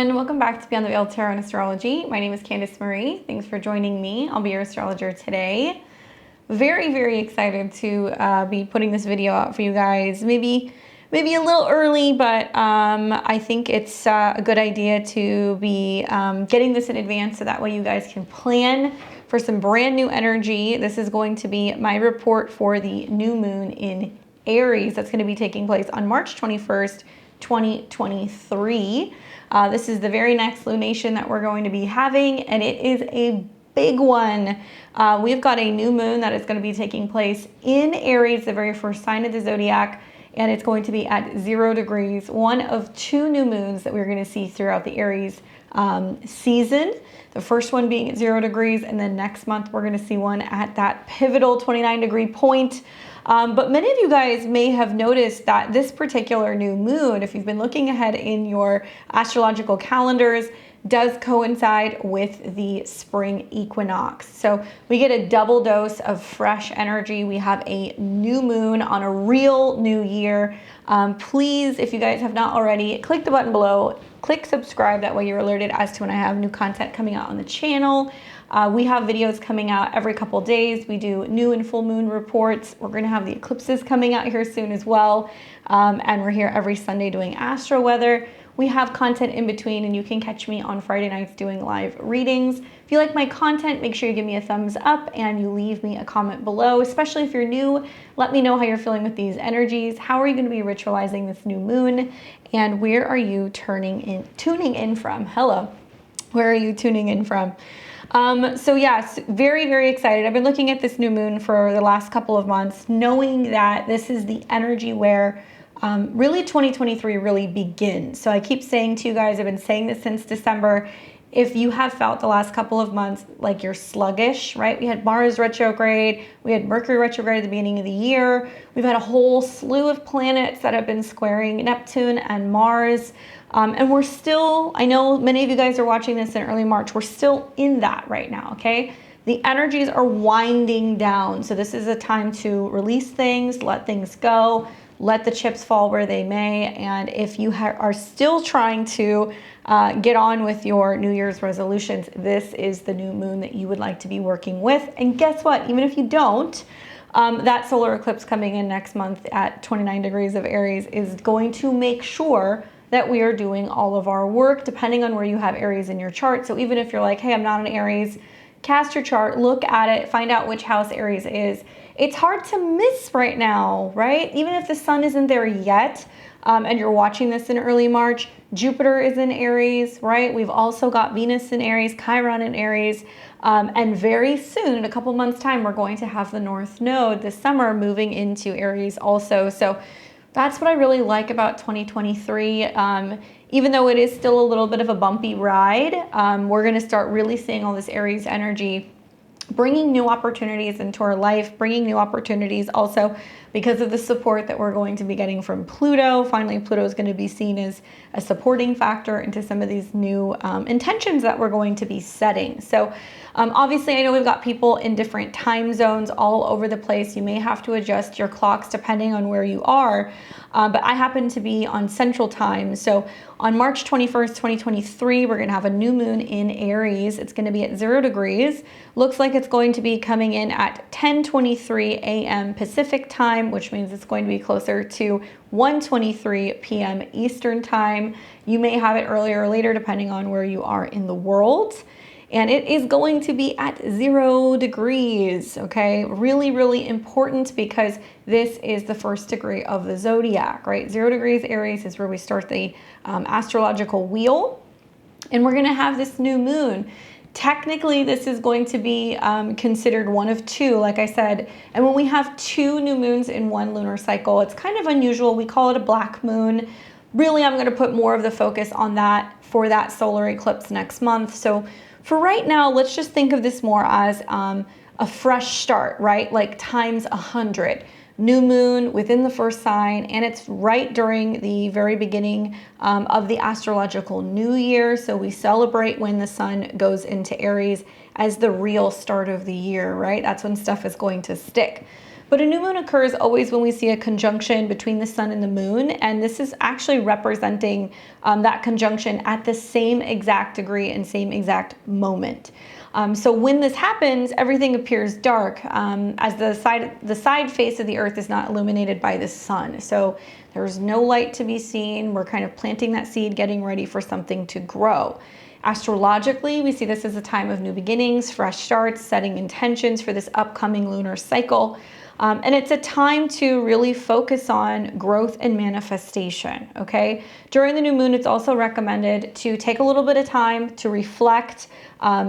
everyone, welcome back to Beyond the Veil Tarot and Astrology. My name is Candice Marie. Thanks for joining me. I'll be your astrologer today. Very excited to be putting this video out for you guys. Maybe a little early, but I think it's a good idea to be getting this in advance so that way you guys can plan for some brand new energy. This is going to be my report for the new moon in Aries that's going to be taking place on March 21st, 2023. This is the very next lunation that we're going to be having, and it is a big one. We've got a new moon that is going to be taking place in Aries, the very first sign of the zodiac, and it's going to be at 0 degrees, one of two new moons that we're going to see throughout the Aries season. The first one being at 0 degrees, and then next month we're going to see one at that pivotal 29-degree point. But many of you guys may have noticed that this particular new moon, if you've been looking ahead in your astrological calendars, does coincide with the spring equinox. So we get a double dose of fresh energy. We have a new moon on a real new year. Please, if you guys have not already, click the button below, click subscribe. That way you're alerted as to when I have new content coming out on the channel. We have videos coming out every couple days. We do new and full moon reports. We're going to have the eclipses coming out here soon as well. And we're here every Sunday doing astro weather. We have content in between, and you can catch me on Friday nights doing live readings. If you like my content, make sure you give me a thumbs up and you leave me a comment below, especially if you're new. Let me know how you're feeling with these energies. How are you going to be ritualizing this new moon? And where are you tuning in from? Hello. Where are you tuning in from? So yes, very excited. I've been looking at this new moon for the last couple of months, knowing that this is the energy where really 2023 really begins. So I keep saying to you guys, I've been saying this since December, if you have felt the last couple of months like you're sluggish, right? We had Mars retrograde, we had Mercury retrograde at the beginning of the year. We've had a whole slew of planets that have been squaring Neptune and Mars. And we're still, I know many of you guys are watching this in early March, we're still in that right now, okay? The energies are winding down. So this is a time to release things, let things go, let the chips fall where they may. And if you are still trying to get on with your New Year's resolutions, this is the new moon that you would like to be working with. And guess what? Even if you don't, that solar eclipse coming in next month at 29 degrees of Aries is going to make sure that we are doing all of our work, depending on where you have Aries in your chart. So even if you're like, hey, I'm not an Aries, cast your chart, look at it, find out which house Aries is. It's hard to miss right now, right? Even if the sun isn't there yet, and you're watching this in early March, Jupiter is in Aries, right? We've also got Venus in Aries, Chiron in Aries, and very soon, in a couple months' time, we're going to have the North Node this summer moving into Aries also. So that's what I really like about 2023. Even though it is still a little bit of a bumpy ride, we're going to start really seeing all this Aries energy bringing new opportunities into our life, bringing new opportunities also because of the support that we're going to be getting from Pluto. Finally, Pluto is going to be seen as a supporting factor into some of these new intentions that we're going to be setting. So obviously, I know we've got people in different time zones all over the place. You may have to adjust your clocks depending on where you are, but I happen to be on Central Time. So on March 21st, 2023, we're going to have a new moon in Aries. It's going to be at 0 degrees. Looks like it's going to be coming in at 10:23 a.m. Pacific time, which means it's going to be closer to 1:23 p.m. Eastern time. You may have it earlier or later, depending on where you are in the world. And it is going to be at 0 degrees, okay? Really important because this is the first degree of the zodiac, right? 0 degrees Aries is where we start the astrological wheel. And we're gonna have this new moon. Technically, this is going to be considered one of two, like I said. And when we have two new moons in one lunar cycle, it's kind of unusual. We call it a black moon. Really, I'm gonna put more of the focus on that for that solar eclipse next month. So for right now, let's just think of this more as a fresh start, right? Like times 100. New moon within the first sign, and it's right during the very beginning of the astrological new year. So we celebrate when the sun goes into Aries as the real start of the year, right? That's when stuff is going to stick. But a new moon occurs always when we see a conjunction between the sun and the moon, and this is actually representing that conjunction at the same exact degree and same exact moment. So when this happens, everything appears dark as the side face of the earth is not illuminated by the sun. So there's no light to be seen. We're kind of planting that seed, getting ready for something to grow. Astrologically, we see this as a time of new beginnings, fresh starts, setting intentions for this upcoming lunar cycle. And it's a time to really focus on growth and manifestation, okay? During the new moon, it's also recommended to take a little bit of time to reflect,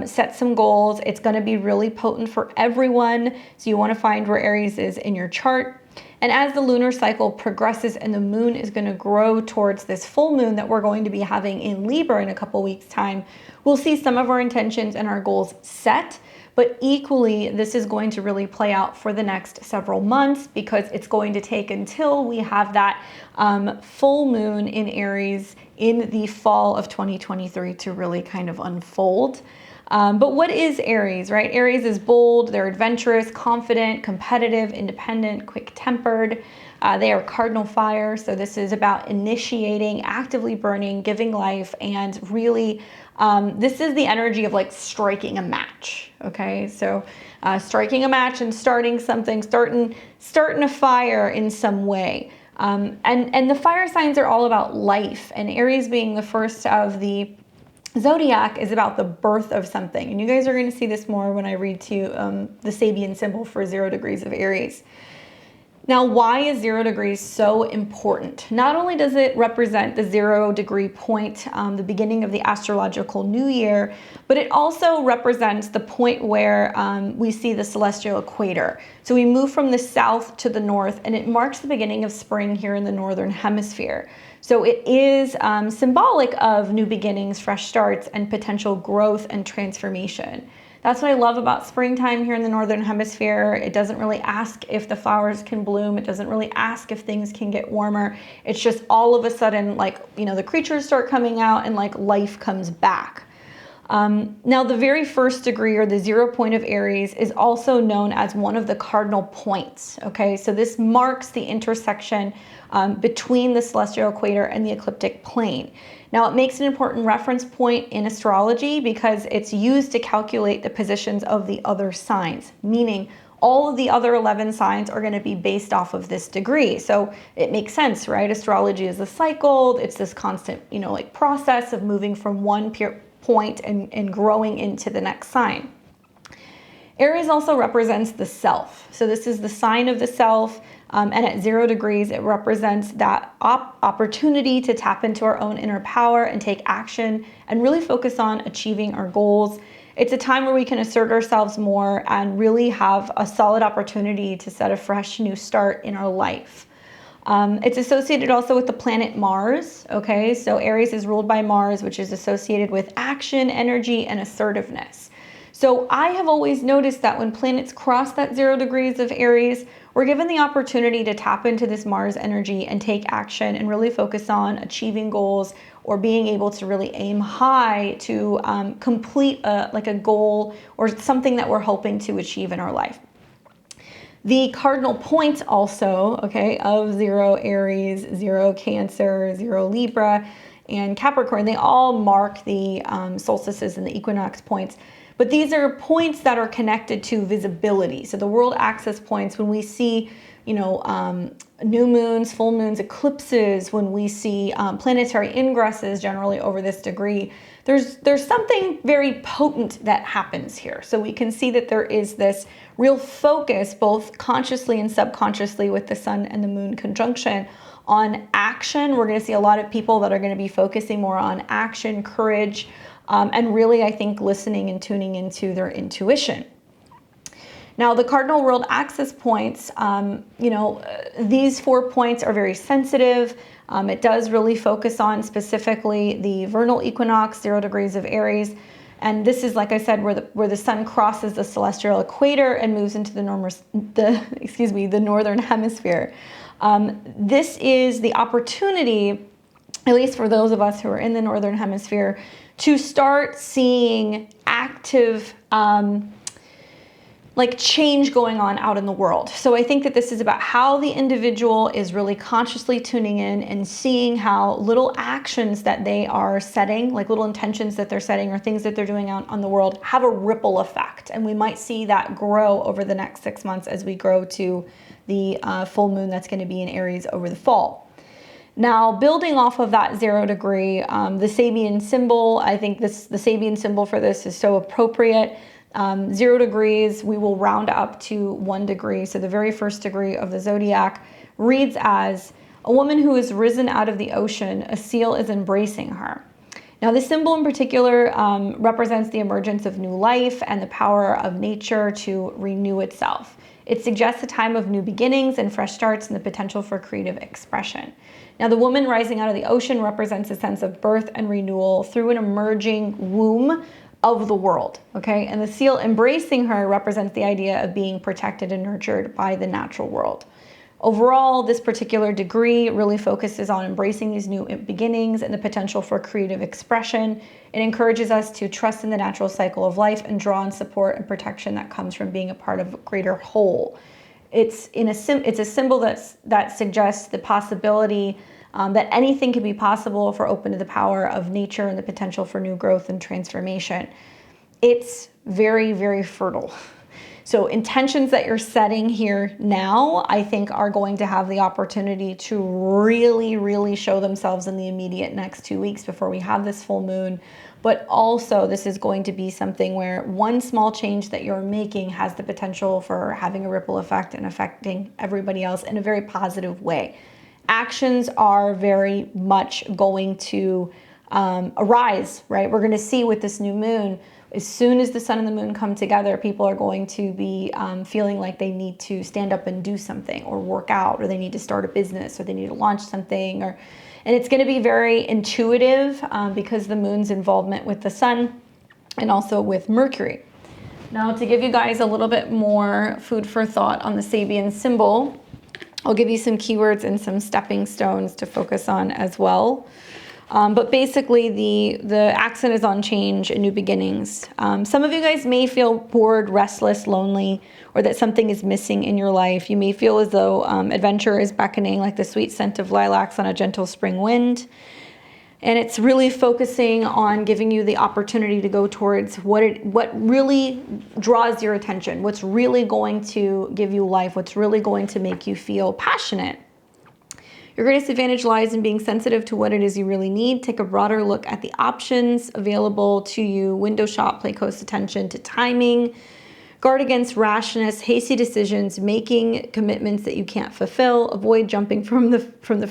set some goals. It's going to be really potent for everyone. So you want to find where Aries is in your chart. And as the lunar cycle progresses and the moon is going to grow towards this full moon that we're going to be having in Libra in a couple weeks' time, we'll see some of our intentions and our goals set. But equally, this is going to really play out for the next several months because it's going to take until we have that full moon in Aries in the fall of 2023 to really kind of unfold. But what is Aries, right? Aries is bold, they're adventurous, confident, competitive, independent, quick-tempered. They are cardinal fire, so this is about initiating, actively burning, giving life, and really this is the energy of like striking a match, okay? So striking a match and starting something, starting a fire in some way. And the fire signs are all about life, and Aries being the first of the zodiac is about the birth of something. And you guys are going to see this more when I read to you the Sabian symbol for 0 degrees of Aries. Now, why is 0 degrees so important? Not only does it represent the 0 degree point, the beginning of the astrological new year, but it also represents the point where we see the celestial equator. So we move from the south to the north, and it marks the beginning of spring here in the northern hemisphere. So it is symbolic of new beginnings, fresh starts, and potential growth and transformation. That's what I love about springtime here in the northern hemisphere. It doesn't really ask if the flowers can bloom. It doesn't really ask if things can get warmer. It's just all of a sudden, like, you know, the creatures start coming out and like life comes back. Now, the very first degree, or the 0 point of Aries, is also known as one of the cardinal points, okay? So this marks the intersection between the celestial equator and the ecliptic plane. Now, it makes an important reference point in astrology because it's used to calculate the positions of the other signs, meaning all of the other 11 signs are going to be based off of this degree. So it makes sense, right? Astrology is a cycle. It's this constant, you know, like process of moving from one point and growing into the next sign. Aries also represents the self. So this is the sign of the self. And at 0 degrees, it represents that opportunity to tap into our own inner power and take action and really focus on achieving our goals. It's a time where we can assert ourselves more and really have a solid opportunity to set a fresh new start in our life. It's associated also with the planet Mars, okay? So Aries is ruled by Mars, which is associated with action, energy, and assertiveness. So I have always noticed that when planets cross that 0 degrees of Aries, we're given the opportunity to tap into this Mars energy and take action and really focus on achieving goals or being able to really aim high to complete a goal or something that we're hoping to achieve in our life. The cardinal points also, okay, of 0 Aries, 0 Cancer, 0 Libra, and Capricorn, they all mark the solstices and the equinox points. But these are points that are connected to visibility. So the world axis points, when we see, you know, new moons, full moons, eclipses, when we see planetary ingresses generally over this degree, there's something very potent that happens here. So we can see that there is this real focus, both consciously and subconsciously, with the sun and the moon conjunction on action. We're going to see a lot of people that are going to be focusing more on action, courage, and really, I think, listening and tuning into their intuition. Now, the cardinal world axis points, you know, these 4 points are very sensitive. It does really focus on specifically the vernal equinox, 0 degrees of Aries. And this is, like I said, where the sun crosses the celestial equator and moves into the northern hemisphere. This is the opportunity, at least for those of us who are in the northern hemisphere, to start seeing active like change going on out in the world. So I think that this is about how the individual is really consciously tuning in and seeing how little actions that they are setting, like little intentions that they're setting or things that they're doing out on the world, have a ripple effect. And we might see that grow over the next 6 months as we grow to the full moon that's going to be in Aries over the fall. Now, building off of that 0 degree, the Sabian symbol, I think the Sabian symbol for this is so appropriate. 0 degrees, we will round up to 1 degree. So the very first degree of the zodiac reads as a woman who has risen out of the ocean, a seal is embracing her. Now, this symbol in particular represents the emergence of new life and the power of nature to renew itself. It suggests a time of new beginnings and fresh starts and the potential for creative expression. Now, the woman rising out of the ocean represents a sense of birth and renewal through an emerging womb of the world, okay? And the seal embracing her represents the idea of being protected and nurtured by the natural world. Overall, this particular degree really focuses on embracing these new beginnings and the potential for creative expression. It encourages us to trust in the natural cycle of life and draw on support and protection that comes from being a part of a greater whole. It's a symbol that suggests the possibility that anything can be possible if we're open to the power of nature and the potential for new growth and transformation. It's very, very fertile. So intentions that you're setting here now, I think are going to have the opportunity to really, really show themselves in the immediate next 2 weeks before we have this full moon. But also this is going to be something where one small change that you're making has the potential for having a ripple effect and affecting everybody else in a very positive way. Actions are very much going to arise, right? We're going to see with this new moon, as soon as the sun and the moon come together, people are going to be feeling like they need to stand up and do something or work out, or they need to start a business, or they need to launch something, and it's going to be very intuitive because the moon's involvement with the sun and also with Mercury. Now, to give you guys a little bit more food for thought on the Sabian symbol, I'll give you some keywords and some stepping stones to focus on as well. But basically, the accent is on change and new beginnings. Some of you guys may feel bored, restless, lonely, or that something is missing in your life. You may feel as though adventure is beckoning, like the sweet scent of lilacs on a gentle spring wind. And it's really focusing on giving you the opportunity to go towards what really draws your attention, what's really going to give you life, what's really going to make you feel passionate. Your greatest advantage lies in being sensitive to what it is you really need. Take a broader look at the options available to you. Window shop, pay close attention to timing. Guard against rashness, hasty decisions, making commitments that you can't fulfill. Avoid jumping from the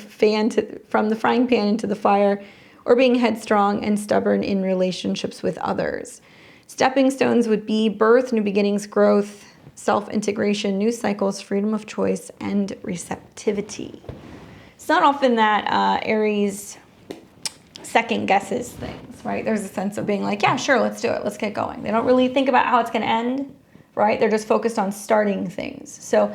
frying pan into the fire, or being headstrong and stubborn in relationships with others. Stepping stones would be birth, new beginnings, growth, self-integration, new cycles, freedom of choice, and receptivity. It's not often that Aries second guesses things, right? There's a sense of being like, yeah, sure, let's do it. Let's get going. They don't really think about how it's going to end, right? They're just focused on starting things. So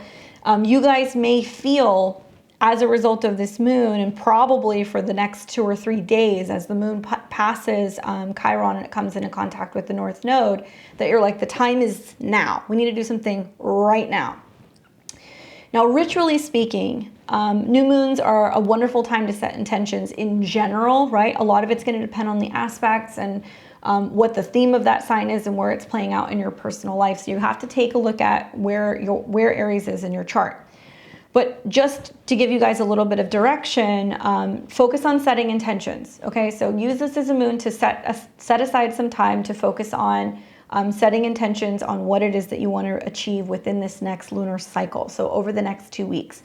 you guys may feel, as a result of this moon, and probably for the next 2 or 3 days as the moon passes Chiron and it comes into contact with the North Node, that you're like, the time is now. We need to do something right now. Now, ritually speaking, new moons are a wonderful time to set intentions in general, right? A lot of it's going to depend on the aspects and what the theme of that sign is and where it's playing out in your personal life. So you have to take a look at where Aries is in your chart. But just to give you guys a little bit of direction, focus on setting intentions, okay? So use this as a moon to set aside some time to focus on setting intentions on what it is that you want to achieve within this next lunar cycle. So over the next 2 weeks,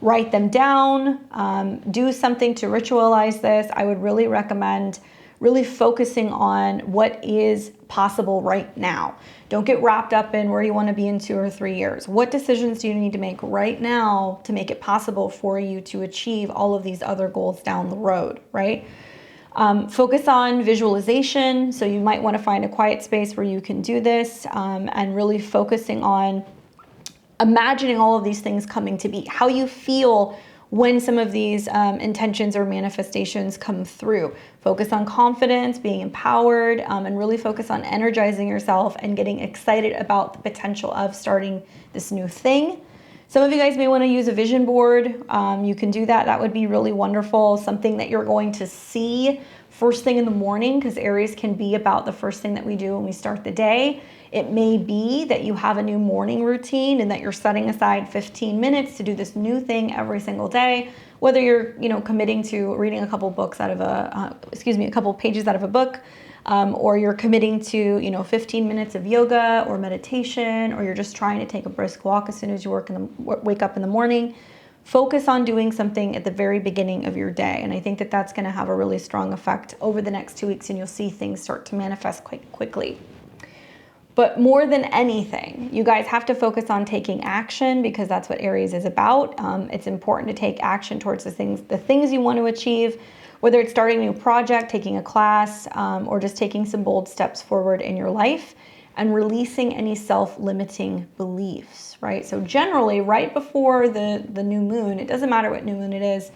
write them down, do something to ritualize this. I would really recommend really focusing on what is possible right now. Don't get wrapped up in where you want to be in 2 or 3 years. What decisions do you need to make right now to make it possible for you to achieve all of these other goals down the road, right? Focus on visualization. So you might want to find a quiet space where you can do this, and really focusing on imagining all of these things coming to be, how you feel when some of these intentions or manifestations come through. Focus on confidence, being empowered, and really focus on energizing yourself and getting excited about the potential of starting this new thing. Some of you guys may want to use a vision board. You can do that. That would be really wonderful. Something that you're going to see first thing in the morning, because Aries can be about the first thing that we do when we start the day. It may be that you have a new morning routine and that you're setting aside 15 minutes to do this new thing every single day, whether you're, committing to reading a couple books out of a couple pages out of a book, or you're committing to, 15 minutes of yoga or meditation, or you're just trying to take a brisk walk as soon as you wake up in the morning. Focus on doing something at the very beginning of your day. And I think that that's going to have a really strong effect over the next 2 weeks, and you'll see things start to manifest quite quickly. But more than anything, you guys have to focus on taking action, because that's what Aries is about. It's important to take action towards the things you want to achieve, whether it's starting a new project, taking a class, or just taking some bold steps forward in your life and releasing any self-limiting beliefs, right? So generally, right before the new moon, it doesn't matter what new moon it is,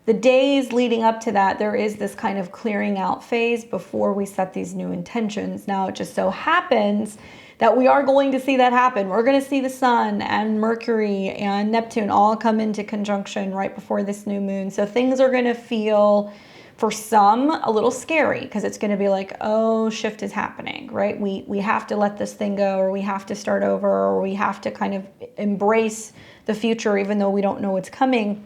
the days leading up to that, there is this kind of clearing out phase before we set these new intentions. Now, it just so happens that we are going to see that happen. We're going to see the sun and Mercury and Neptune all come into conjunction right before this new moon. So things are going to feel, for some, a little scary, because it's going to be like, oh, shift is happening, right? We have to let this thing go, or we have to start over, or we have to kind of embrace the future even though we don't know what's coming.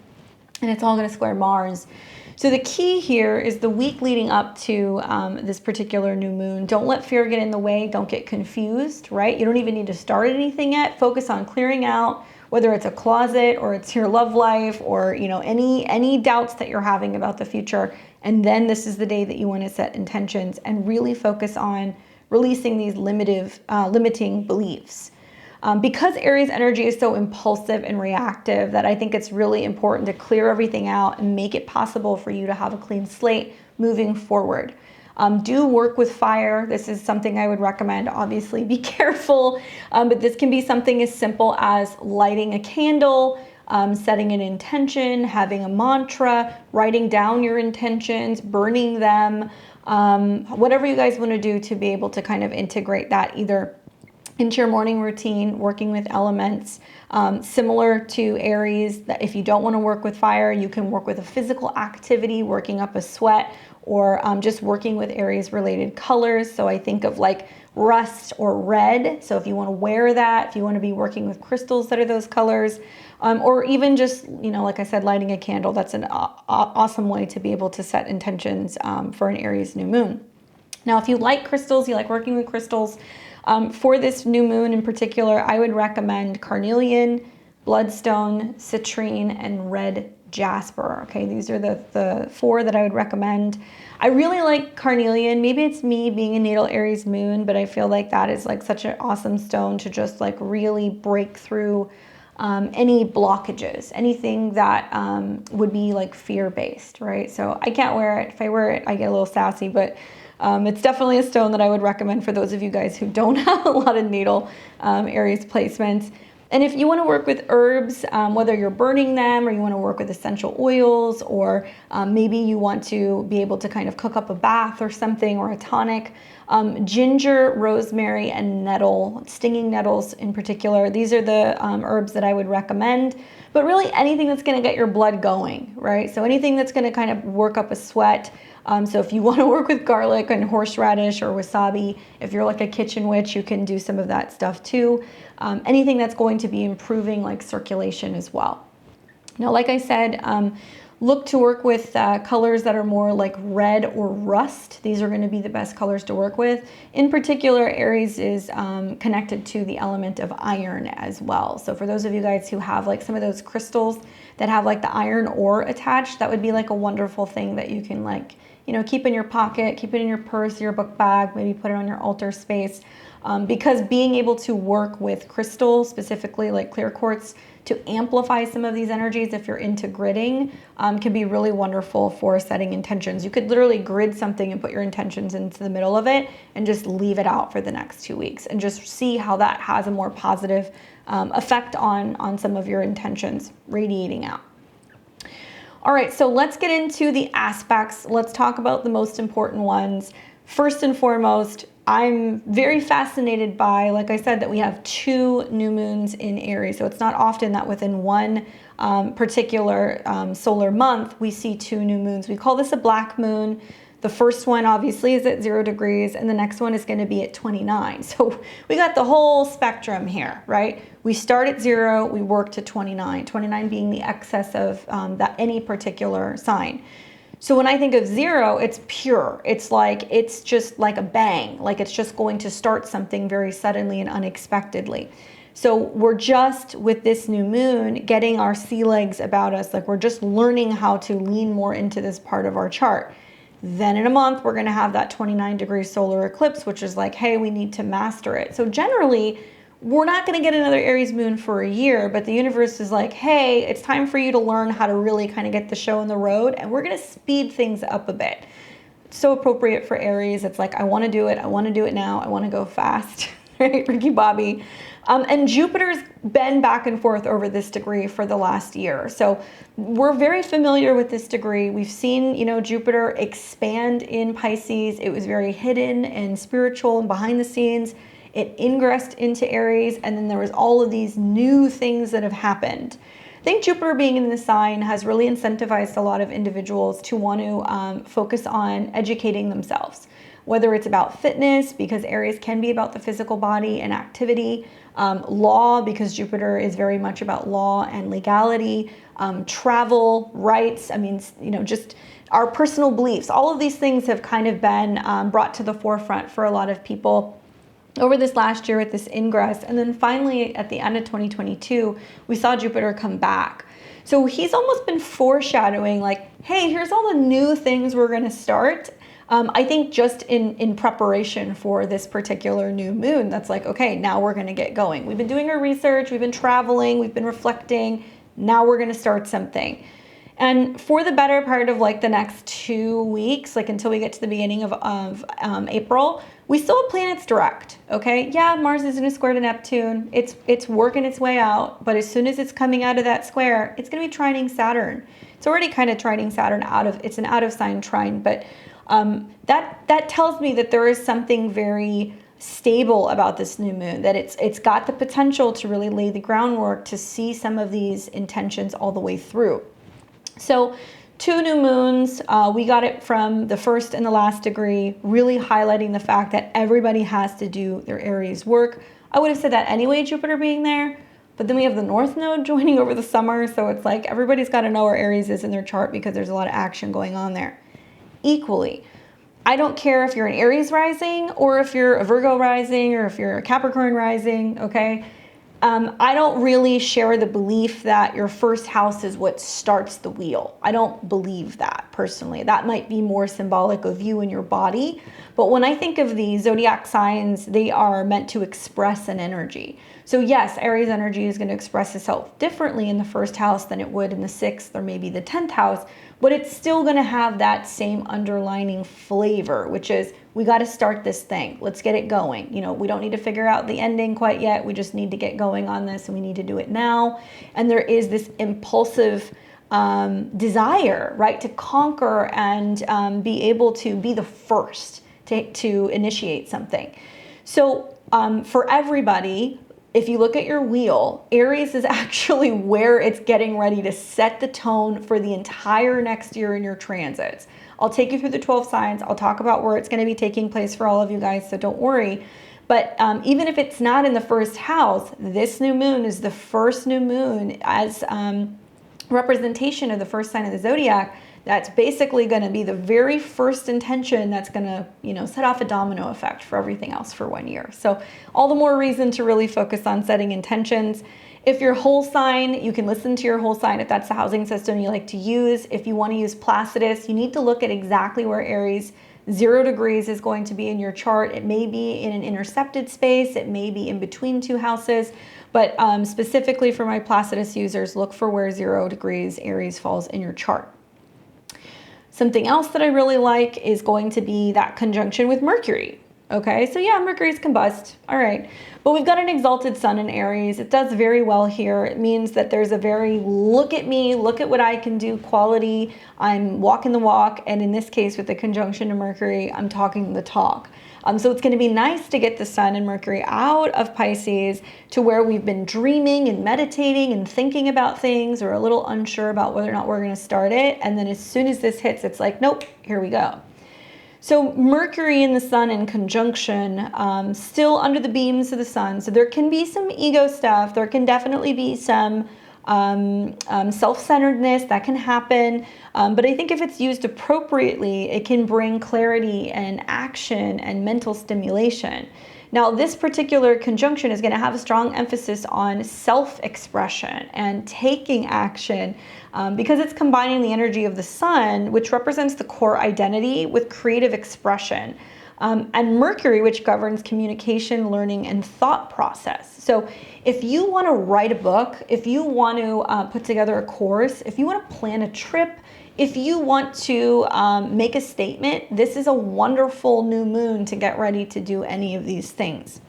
And it's all going to square Mars. So the key here is the week leading up to this particular new moon. Don't let fear get in the way. Don't get confused, right? You don't even need to start anything yet. Focus on clearing out, whether it's a closet or it's your love life, or any doubts that you're having about the future. And then this is the day that you want to set intentions and really focus on releasing these limiting beliefs. Because Aries energy is so impulsive and reactive, that I think it's really important to clear everything out and make it possible for you to have a clean slate moving forward. Do work with fire. This is something I would recommend. Obviously, be careful, but this can be something as simple as lighting a candle, setting an intention, having a mantra, writing down your intentions, burning them, whatever you guys want to do to be able to kind of integrate that either into your morning routine, working with elements. Similar to Aries, that if you don't want to work with fire, you can work with a physical activity, working up a sweat, or just working with Aries related colors. So I think of like rust or red. So if you want to wear that, if you want to be working with crystals that are those colors, or even just, like I said, lighting a candle, that's an awesome way to be able to set intentions for an Aries new moon. Now, if you like crystals, you like working with crystals, for this new moon in particular, I would recommend carnelian, bloodstone, citrine, and red jasper. Okay, these are the 4 that I would recommend. I really like carnelian. Maybe it's me being a natal Aries moon, but I feel like that is like such an awesome stone to just like really break through any blockages, anything that would be like fear-based, right? So I can't wear it. If I wear it, I get a little sassy, but it's definitely a stone that I would recommend for those of you guys who don't have a lot of natal Aries placements. And if you want to work with herbs, whether you're burning them or you want to work with essential oils, or maybe you want to be able to kind of cook up a bath or something, or a tonic, ginger, rosemary, and nettle, stinging nettles in particular, these are the herbs that I would recommend. But really anything that's going to get your blood going, right? So anything that's going to kind of work up a sweat. So if you want to work with garlic and horseradish or wasabi, if you're like a kitchen witch, you can do some of that stuff too. Anything that's going to be improving like circulation as well. Now, like I said, look to work with colors that are more like red or rust. These are going to be the best colors to work with. In particular, Aries is connected to the element of iron as well. So for those of you guys who have like some of those crystals that have like the iron ore attached, that would be like a wonderful thing that you can like, keep in your pocket, keep it in your purse, your book bag, maybe put it on your altar space. Because being able to work with crystals, specifically like clear quartz, to amplify some of these energies, if you're into gridding, can be really wonderful for setting intentions. You could literally grid something and put your intentions into the middle of it and just leave it out for the next 2 weeks and just see how that has a more positive effect on some of your intentions radiating out. All right, so let's get into the aspects. Let's talk about the most important ones. First and foremost, I'm very fascinated by, like I said, that we have 2 new moons in Aries. So it's not often that within one particular solar month, we see 2 new moons. We call this a black moon. The first one obviously is at 0 degrees and the next one is going to be at 29. So we got the whole spectrum here, right? We start at 0, we work to 29, 29 being the excess of that any particular sign. So when I think of 0, it's pure. It's just like a bang, like it's just going to start something very suddenly and unexpectedly. So we're just, with this new moon, getting our sea legs about us, like we're just learning how to lean more into this part of our chart. Then in a month, we're gonna have that 29-degree solar eclipse, which is like, hey, we need to master it. So generally, we're not gonna get another Aries moon for a year, but the universe is like, hey, it's time for you to learn how to really kind of get the show on the road, and we're gonna speed things up a bit. It's so appropriate for Aries. It's like, I wanna do it now, I wanna go fast, right, Ricky Bobby. And Jupiter's been back and forth over this degree for the last year. So we're very familiar with this degree. We've seen, Jupiter expand in Pisces. It was very hidden and spiritual and behind the scenes. It ingressed into Aries, and then there was all of these new things that have happened. I think Jupiter being in the sign has really incentivized a lot of individuals to want to focus on educating themselves, whether it's about fitness, because Aries can be about the physical body and activity, law, because Jupiter is very much about law and legality, travel, rights, just our personal beliefs. All of these things have kind of been brought to the forefront for a lot of people over this last year with this ingress. And then finally, at the end of 2022, we saw Jupiter come back. So he's almost been foreshadowing like, hey, here's all the new things we're going to start. I think just in preparation for this particular new moon, that's like, okay, now we're going to get going. We've been doing our research, we've been traveling, we've been reflecting. Now we're going to start something. And for the better part of like the next 2 weeks, like until we get to the beginning of April, we still have planets direct, okay? Yeah, Mars is in a square to Neptune. It's working its way out, but as soon as it's coming out of that square, it's going to be trining Saturn. It's already kind of trining Saturn it's an out of sign trine, but that tells me that there is something very stable about this new moon, that it's got the potential to really lay the groundwork to see some of these intentions all the way through. So 2 new moons, we got it from the first and the last degree, really highlighting the fact that everybody has to do their Aries work. I would have said that anyway, Jupiter being there, but then we have the North Node joining over the summer, so it's like everybody's got to know where Aries is in their chart because there's a lot of action going on there. Equally, I don't care if you're an Aries rising or if you're a Virgo rising or if you're a Capricorn rising, okay? I don't really share the belief that your first house is what starts the wheel. I don't believe that personally. That might be more symbolic of you and your body. But when I think of the zodiac signs, they are meant to express an energy. So yes, Aries energy is going to express itself differently in the first house than it would in the 6th or maybe the 10th house, but it's still going to have that same underlining flavor, which is we got to start this thing. Let's get it going. We don't need to figure out the ending quite yet. We just need to get going on this and we need to do it now. And there is this impulsive desire, right, to conquer and be able to be the first to initiate something. So for everybody, if you look at your wheel, Aries is actually where it's getting ready to set the tone for the entire next year in your transits. I'll take you through the 12 signs. I'll talk about where it's going to be taking place for all of you guys, so don't worry. But even if it's not in the first house, this new moon is the first new moon as representation of the first sign of the zodiac. That's basically going to be the very first intention that's going to, set off a domino effect for everything else for 1 year. So all the more reason to really focus on setting intentions. If your whole sign, you can listen to your whole sign if that's the housing system you like to use. If you want to use Placidus, you need to look at exactly where Aries 0 degrees is going to be in your chart. It may be in an intercepted space. It may be in between 2 houses. But specifically for my Placidus users, look for where 0 degrees Aries falls in your chart. Something else that I really like is going to be that conjunction with Mercury. Okay, so yeah, Mercury's combust. All right. But we've got an exalted sun in Aries. It does very well here. It means that there's a very look at me, look at what I can do quality. I'm walking the walk. And in this case, with the conjunction to Mercury, I'm talking the talk. So it's going to be nice to get the sun and Mercury out of Pisces to where we've been dreaming and meditating and thinking about things, or a little unsure about whether or not we're going to start it. And then as soon as this hits, it's like, nope, here we go. So Mercury and the sun in conjunction, still under the beams of the sun. So there can be some ego stuff. There can definitely be some self-centeredness that can happen. But I think if it's used appropriately, it can bring clarity and action and mental stimulation. Now, this particular conjunction is going to have a strong emphasis on self-expression and taking action because it's combining the energy of the sun, which represents the core identity, with creative expression. And Mercury, which governs communication, learning, and thought process. So if you want to write a book, if you want to put together a course, if you want to plan a trip, if you want to make a statement, this is a wonderful new moon to get ready to do any of these things.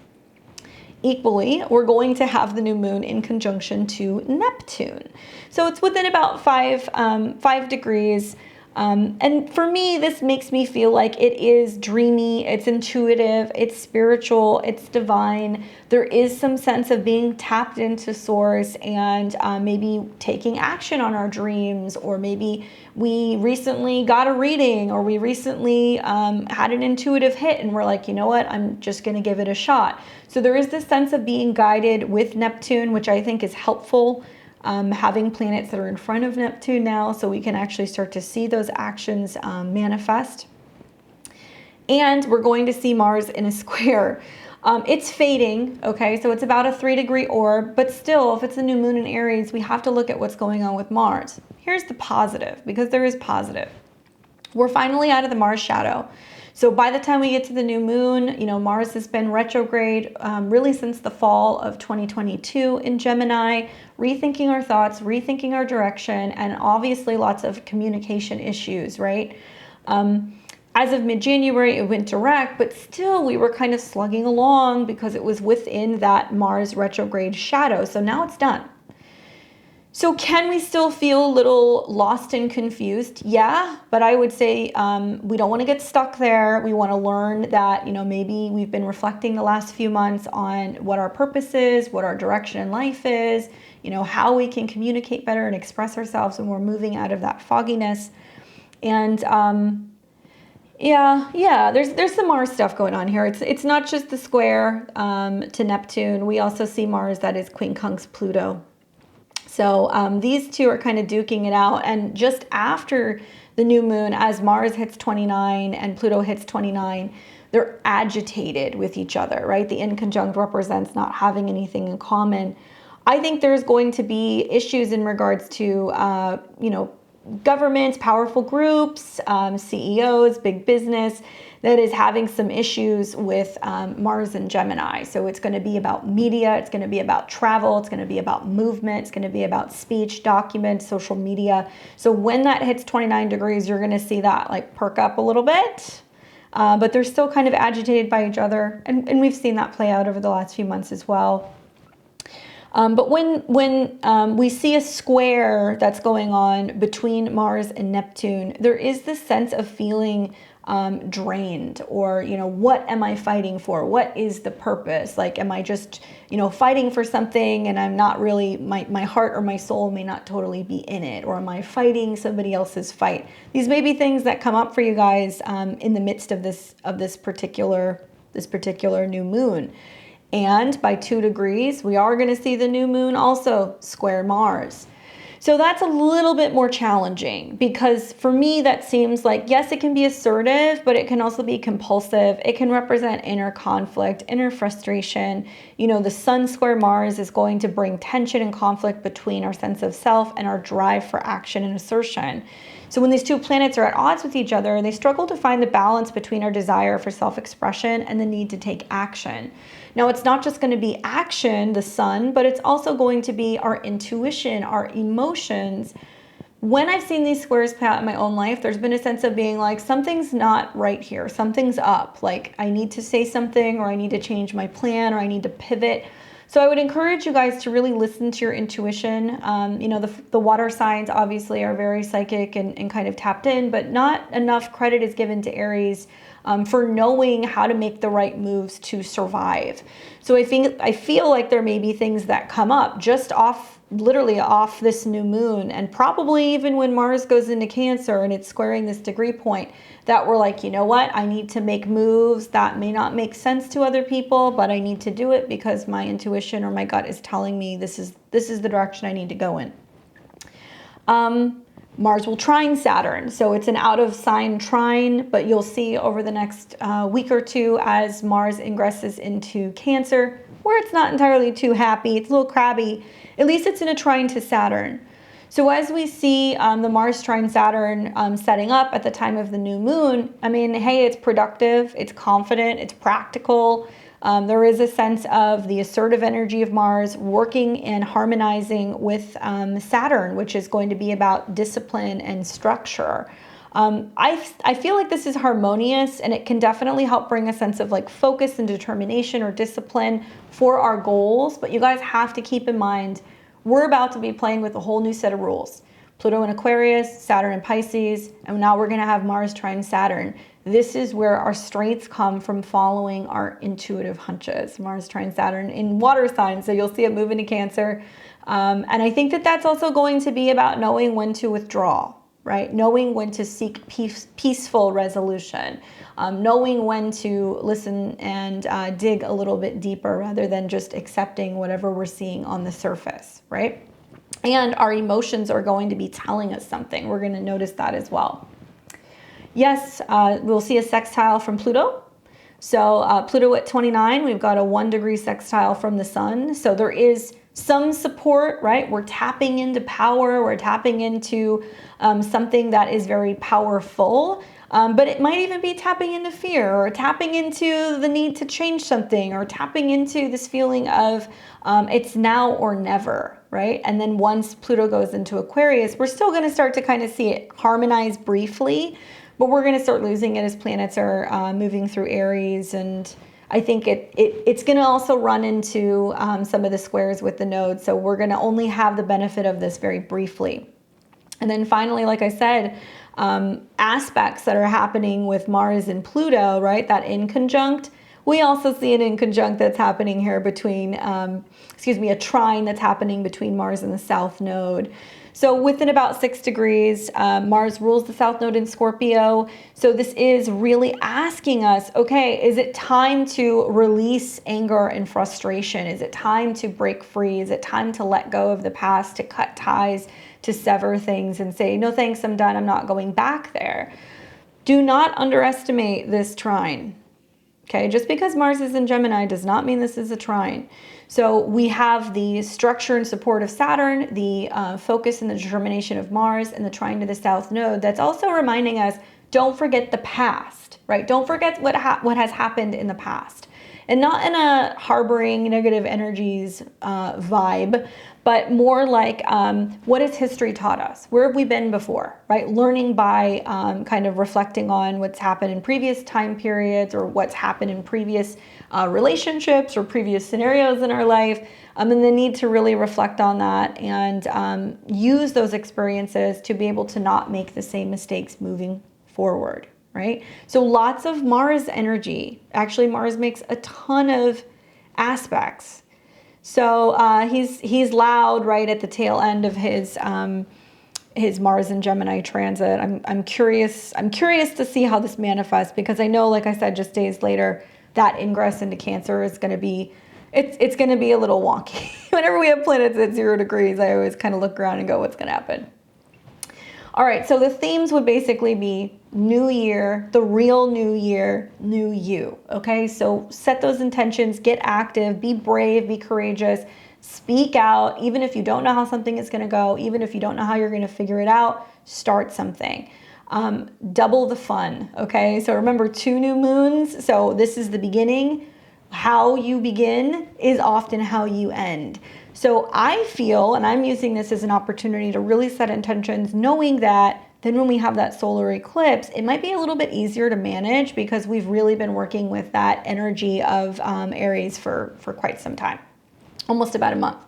Equally, we're going to have the new moon in conjunction to Neptune. So it's within about 5 degrees. And for me, this makes me feel like it is dreamy, it's intuitive, it's spiritual, it's divine. There is some sense of being tapped into source and maybe taking action on our dreams, or maybe we recently got a reading, or we recently had an intuitive hit and we're like, you know what, I'm just going to give it a shot. So there is this sense of being guided with Neptune, which I think is helpful. Having planets that are in front of Neptune now, so we can actually start to see those actions manifest. And we're going to see Mars in a square. It's fading, okay, so it's about a 3-degree orb, but still, if it's a new moon in Aries, we have to look at what's going on with Mars. Here's the positive, because there is positive. We're finally out of the Mars shadow. So by the time we get to the new moon, you know, Mars has been retrograde really since the fall of 2022 in Gemini, rethinking our thoughts, rethinking our direction, and obviously lots of communication issues, right? As of mid-January, it went direct, but still we were kind of slugging along because it was within that Mars retrograde shadow. So now it's done. So can we still feel a little lost and confused? Yeah, but I would say we don't want to get stuck there. We want to learn that, you know, maybe we've been reflecting the last few months on what our purpose is, what our direction in life is, you know, how we can communicate better and express ourselves when we're moving out of that fogginess. And yeah, there's some Mars stuff going on here. It's not just the square to Neptune. We also see Mars that is quincunx Pluto. So these two are kind of duking it out. And just after the new moon, as Mars hits 29 and Pluto hits 29, they're agitated with each other, right? The inconjunct represents not having anything in common. I think there's going to be issues in regards to, you know, governments, powerful groups, CEOs, big business that is having some issues with Mars and Gemini. So it's going to be about media, it's going to be about travel, it's going to be about movement, it's going to be about speech, documents, social media. So when that hits 29 degrees, you're going to see that like perk up a little bit. But they're still kind of agitated by each other. And we've seen that play out over the last few months as well. But when we see a square that's going on between Mars and Neptune, there is this sense of feeling drained, or, you know, what am I fighting for? What is the purpose? Like, am I just, you know, fighting for something and I'm not really, my heart or my soul may not totally be in it, or am I fighting somebody else's fight? These may be things that come up for you guys in the midst of this particular new moon. And by 2 degrees, we are going to see the new moon also square Mars. So that's a little bit more challenging, because for me, that seems like, yes, it can be assertive, but it can also be compulsive. It can represent inner conflict, inner frustration. You know, the sun square Mars is going to bring tension and conflict between our sense of self and our drive for action and assertion. So when these two planets are at odds with each other, they struggle to find the balance between our desire for self-expression and the need to take action. Now, it's not just going to be action, the sun, but it's also going to be our intuition, our emotions, when I've seen these squares play out in my own life, there's been a sense of being like, something's not right here. Something's up. Like I need to say something, or I need to change my plan, or I need to pivot. So I would encourage you guys to really listen to your intuition. You know, the water signs obviously are very psychic and kind of tapped in, but not enough credit is given to Aries for knowing how to make the right moves to survive. So I feel like there may be things that come up just literally off this new moon, and probably even when Mars goes into Cancer and it's squaring this degree point, that we're like, you know what, I need to make moves that may not make sense to other people, but I need to do it because my intuition or my gut is telling me this is the direction I need to go in. Mars will trine Saturn, so it's an out of sign trine, but you'll see over the next week or two as Mars ingresses into Cancer, where it's not entirely too happy, it's a little crabby, at least it's in a trine to Saturn. So as we see the Mars trine Saturn setting up at the time of the new moon, I mean, hey, it's productive, it's confident, it's practical. There is a sense of the assertive energy of Mars working and harmonizing with Saturn, which is going to be about discipline and structure. I feel like this is harmonious, and it can definitely help bring a sense of like focus and determination or discipline for our goals. But you guys have to keep in mind, we're about to be playing with a whole new set of rules. Pluto in Aquarius, Saturn in Pisces, and now we're going to have Mars trine Saturn. This is where our strengths come from, following our intuitive hunches. Mars trine Saturn in water signs, so you'll see it move into Cancer. And I think that that's also going to be about knowing when to withdraw, right? Knowing when to seek peaceful resolution, knowing when to listen and dig a little bit deeper rather than just accepting whatever we're seeing on the surface, right? And our emotions are going to be telling us something. We're going to notice that as well. Yes, we'll see a sextile from Pluto. So Pluto at 29, we've got a 1-degree sextile from the sun. So there is some support, right? We're tapping into power. We're tapping into something that is very powerful. But it might even be tapping into fear, or tapping into the need to change something, or tapping into this feeling of it's now or never, right? And then once Pluto goes into Aquarius, we're still going to start to kind of see it harmonize briefly, but we're going to start losing it as planets are moving through Aries. And I think it's going to also run into some of the squares with the nodes. So we're going to only have the benefit of this very briefly. And then finally, like I said, aspects that are happening with Mars and Pluto, right? That in conjunct. We also see an in conjunct that's happening here between, a trine that's happening between Mars and the South Node. So within about 6 degrees, Mars rules the South Node in Scorpio. So this is really asking us, okay, is it time to release anger and frustration? Is it time to break free? Is it time to let go of the past, to cut ties, to sever things and say, no thanks, I'm done, I'm not going back there? Do not underestimate this trine. Okay, just because Mars is in Gemini does not mean this is a trine. So we have the structure and support of Saturn, the focus and the determination of Mars, and the trine to the South Node. That's also reminding us, don't forget the past, right? Don't forget what has happened in the past. And not in a harboring negative energies vibe, but more like what has history taught us? Where have we been before, right? Learning by kind of reflecting on what's happened in previous time periods, or what's happened in previous relationships or previous scenarios in our life, and the need to really reflect on that and use those experiences to be able to not make the same mistakes moving forward. Right? So lots of Mars energy. Actually, Mars makes a ton of aspects. So he's loud right at the tail end of his Mars and Gemini transit. I'm curious to see how this manifests, because I know, like I said, just days later, that ingress into Cancer is going to be, it's going to be a little wonky. Whenever we have planets at 0 degrees, I always kind of look around and go, what's going to happen? All right, so the themes would basically be new year, the real new year, new you, okay? So set those intentions, get active, be brave, be courageous, speak out, even if you don't know how something is gonna go, even if you don't know how you're gonna figure it out, start something. Double the fun, okay? So remember, 2 new moons, so this is the beginning. how you begin is often how you end. So I feel, and I'm using this as an opportunity to really set intentions, knowing that then when we have that solar eclipse, it might be a little bit easier to manage because we've really been working with that energy of Aries for quite some time, almost about a month.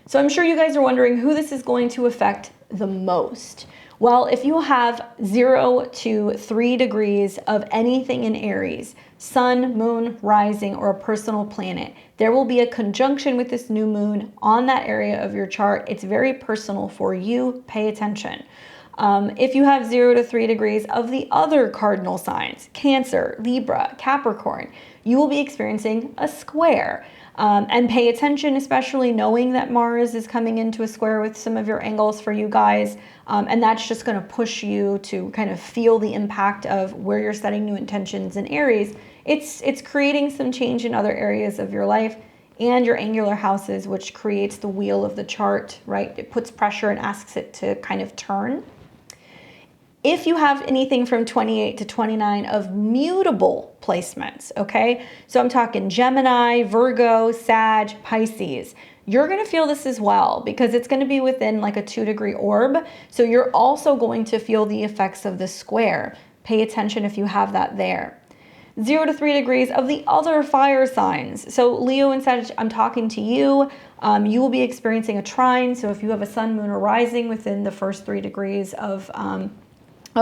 So I'm sure you guys are wondering who this is going to affect the most. Well, if you have 0 to 3 degrees of anything in Aries, sun, moon, rising, or a personal planet, there will be a conjunction with this new moon on that area of your chart. It's very personal for you. Pay attention. If you have 0 to 3 degrees of the other cardinal signs, Cancer, Libra, Capricorn, you will be experiencing a square. And pay attention, especially knowing that Mars is coming into a square with some of your angles for you guys. And that's just going to push you to kind of feel the impact of where you're setting new intentions in Aries. It's creating some change in other areas of your life and your angular houses, which creates the wheel of the chart, right? It puts pressure and asks it to kind of turn. If you have anything from 28 to 29 of mutable placements, okay? So I'm talking Gemini, Virgo, Sag, Pisces. You're gonna feel this as well because it's gonna be within like a 2-degree orb. So you're also going to feel the effects of the square. Pay attention if you have that there. 0 to 3 degrees of the other fire signs. So Leo and Sag, I'm talking to you. You will be experiencing a trine. So if you have a sun, moon, or rising within the first 3 degrees of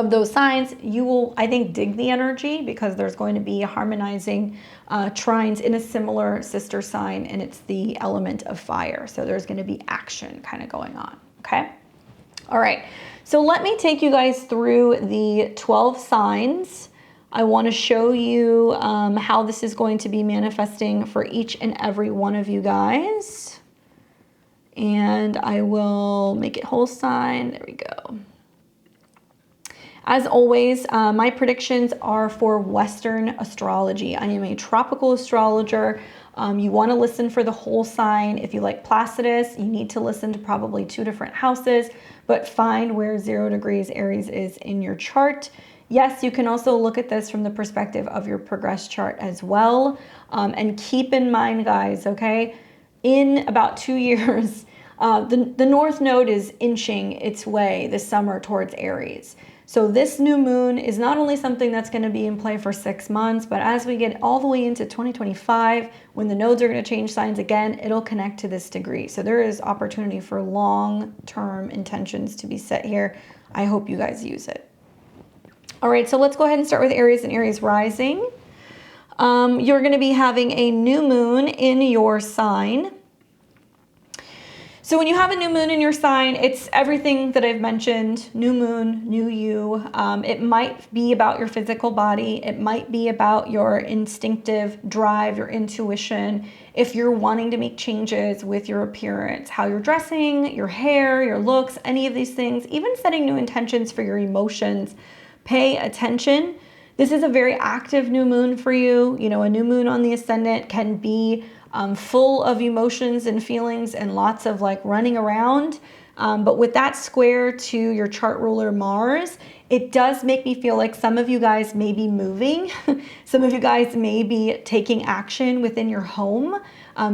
those signs, you will, I think, dig the energy because there's going to be harmonizing trines in a similar sister sign, and it's the element of fire. So there's going to be action kind of going on, okay? All right, so let me take you guys through the 12 signs. I want to show you how this is going to be manifesting for each and every one of you guys. And I will make it whole sign. There we go. As always, my predictions are for Western astrology. I am a tropical astrologer. You want to listen for the whole sign. If you like Placidus, you need to listen to probably 2 different houses, but find where 0 degrees Aries is in your chart. Yes, you can also look at this from the perspective of your progress chart as well. And keep in mind, guys, okay, in about 2 years, the North Node is inching its way this summer towards Aries. So this new moon is not only something that's going to be in play for 6 months, but as we get all the way into 2025, when the nodes are going to change signs again, it'll connect to this degree. So there is opportunity for long-term intentions to be set here. I hope you guys use it. All right, so let's go ahead and start with Aries and Aries rising. You're going to be having a new moon in your sign. So when you have a new moon in your sign, it's everything that I've mentioned, new moon, new you. It might be about your physical body. It might be about your instinctive drive, your intuition. If you're wanting to make changes with your appearance, how you're dressing, your hair, your looks, any of these things, even setting new intentions for your emotions, pay attention. This is a very active new moon for you. You know, a new moon on the ascendant can be full of emotions and feelings and lots of like running around. But with that square to your chart ruler Mars, it does make me feel like some of you guys may be moving. Some of you guys may be taking action within your home.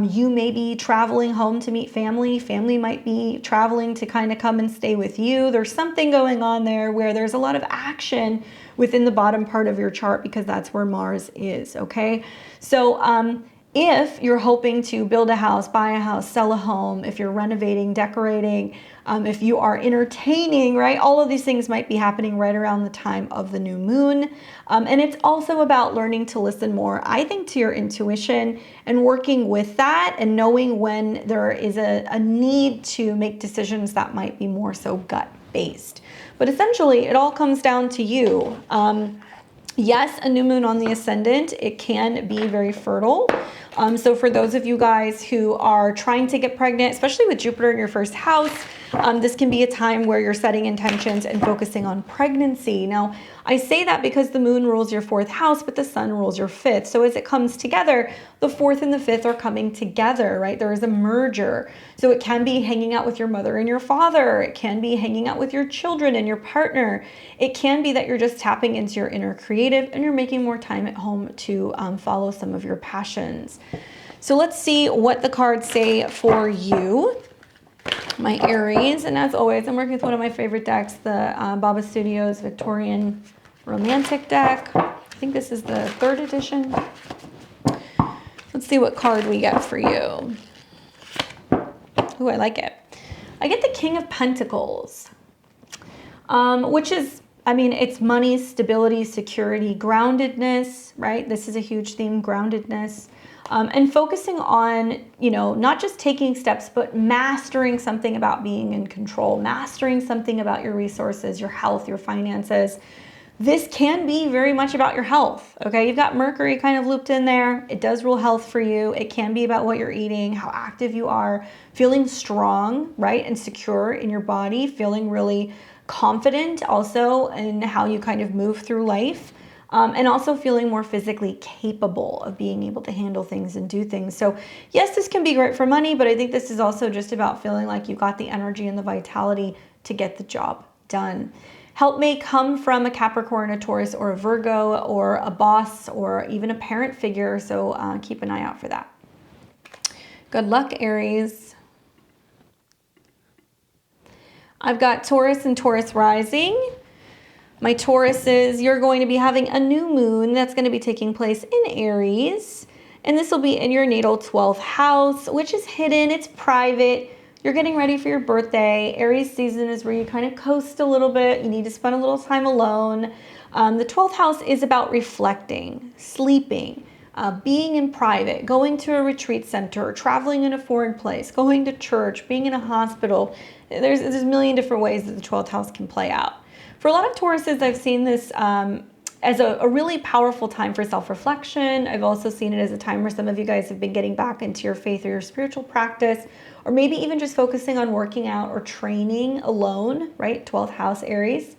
You may be traveling home to meet family. Family might be traveling to kind of come and stay with you. There's something going on there where there's a lot of action within the bottom part of your chart because that's where Mars is, okay? So, if you're hoping to build a house, buy a house, sell a home, if you're renovating, decorating, if you are entertaining, right? All of these things might be happening right around the time of the new moon. And it's also about learning to listen more, I think, to your intuition and working with that and knowing when there is a need to make decisions that might be more so gut-based. But essentially, it all comes down to you. Yes, a new moon on the ascendant, it can be very fertile. So for those of you guys who are trying to get pregnant, especially with Jupiter in your first house, This can be a time where you're setting intentions and focusing on pregnancy. Now, I say that because the moon rules your 4th house, but the sun rules your 5th. So as it comes together, the 4th and the 5th are coming together, right? There is a merger. So it can be hanging out with your mother and your father. It can be hanging out with your children and your partner. It can be that you're just tapping into your inner creative and you're making more time at home to follow some of your passions. So let's see what the cards say for you, my Aries. And as always, I'm working with one of my favorite decks, the Baba Studios Victorian Romantic deck. I think this is the 3rd edition. Let's see what card we get for you. Ooh, I like it. I get the King of Pentacles, which is, I mean, it's money, stability, security, groundedness, right? This is a huge theme, groundedness. And focusing on, you know, not just taking steps, but mastering something about being in control, mastering something about your resources, your health, your finances. This can be very much about your health, okay? You've got Mercury kind of looped in there. It does rule health for you. It can be about what you're eating, how active you are, feeling strong, right? And secure in your body, feeling really confident also in how you kind of move through life. And also feeling more physically capable of being able to handle things and do things. So yes, this can be great for money, but I think this is also just about feeling like you've got the energy and the vitality to get the job done. Help may come from a Capricorn, a Taurus, or a Virgo, or a boss, or even a parent figure. So keep an eye out for that. Good luck, Aries. I've got Taurus and Taurus rising. My Tauruses, you're going to be having a new moon that's going to be taking place in Aries. And this will be in your natal 12th house, which is hidden. It's private. You're getting ready for your birthday. Aries season is where you kind of coast a little bit. You need to spend a little time alone. The 12th house is about reflecting, sleeping, being in private, going to a retreat center, traveling in a foreign place, going to church, being in a hospital. There's a million different ways that the 12th house can play out. For a lot of Tauruses, I've seen this as a really powerful time for self-reflection. I've also seen it as a time where some of you guys have been getting back into your faith or your spiritual practice, or maybe even just focusing on working out or training alone, right? 12th house Aries.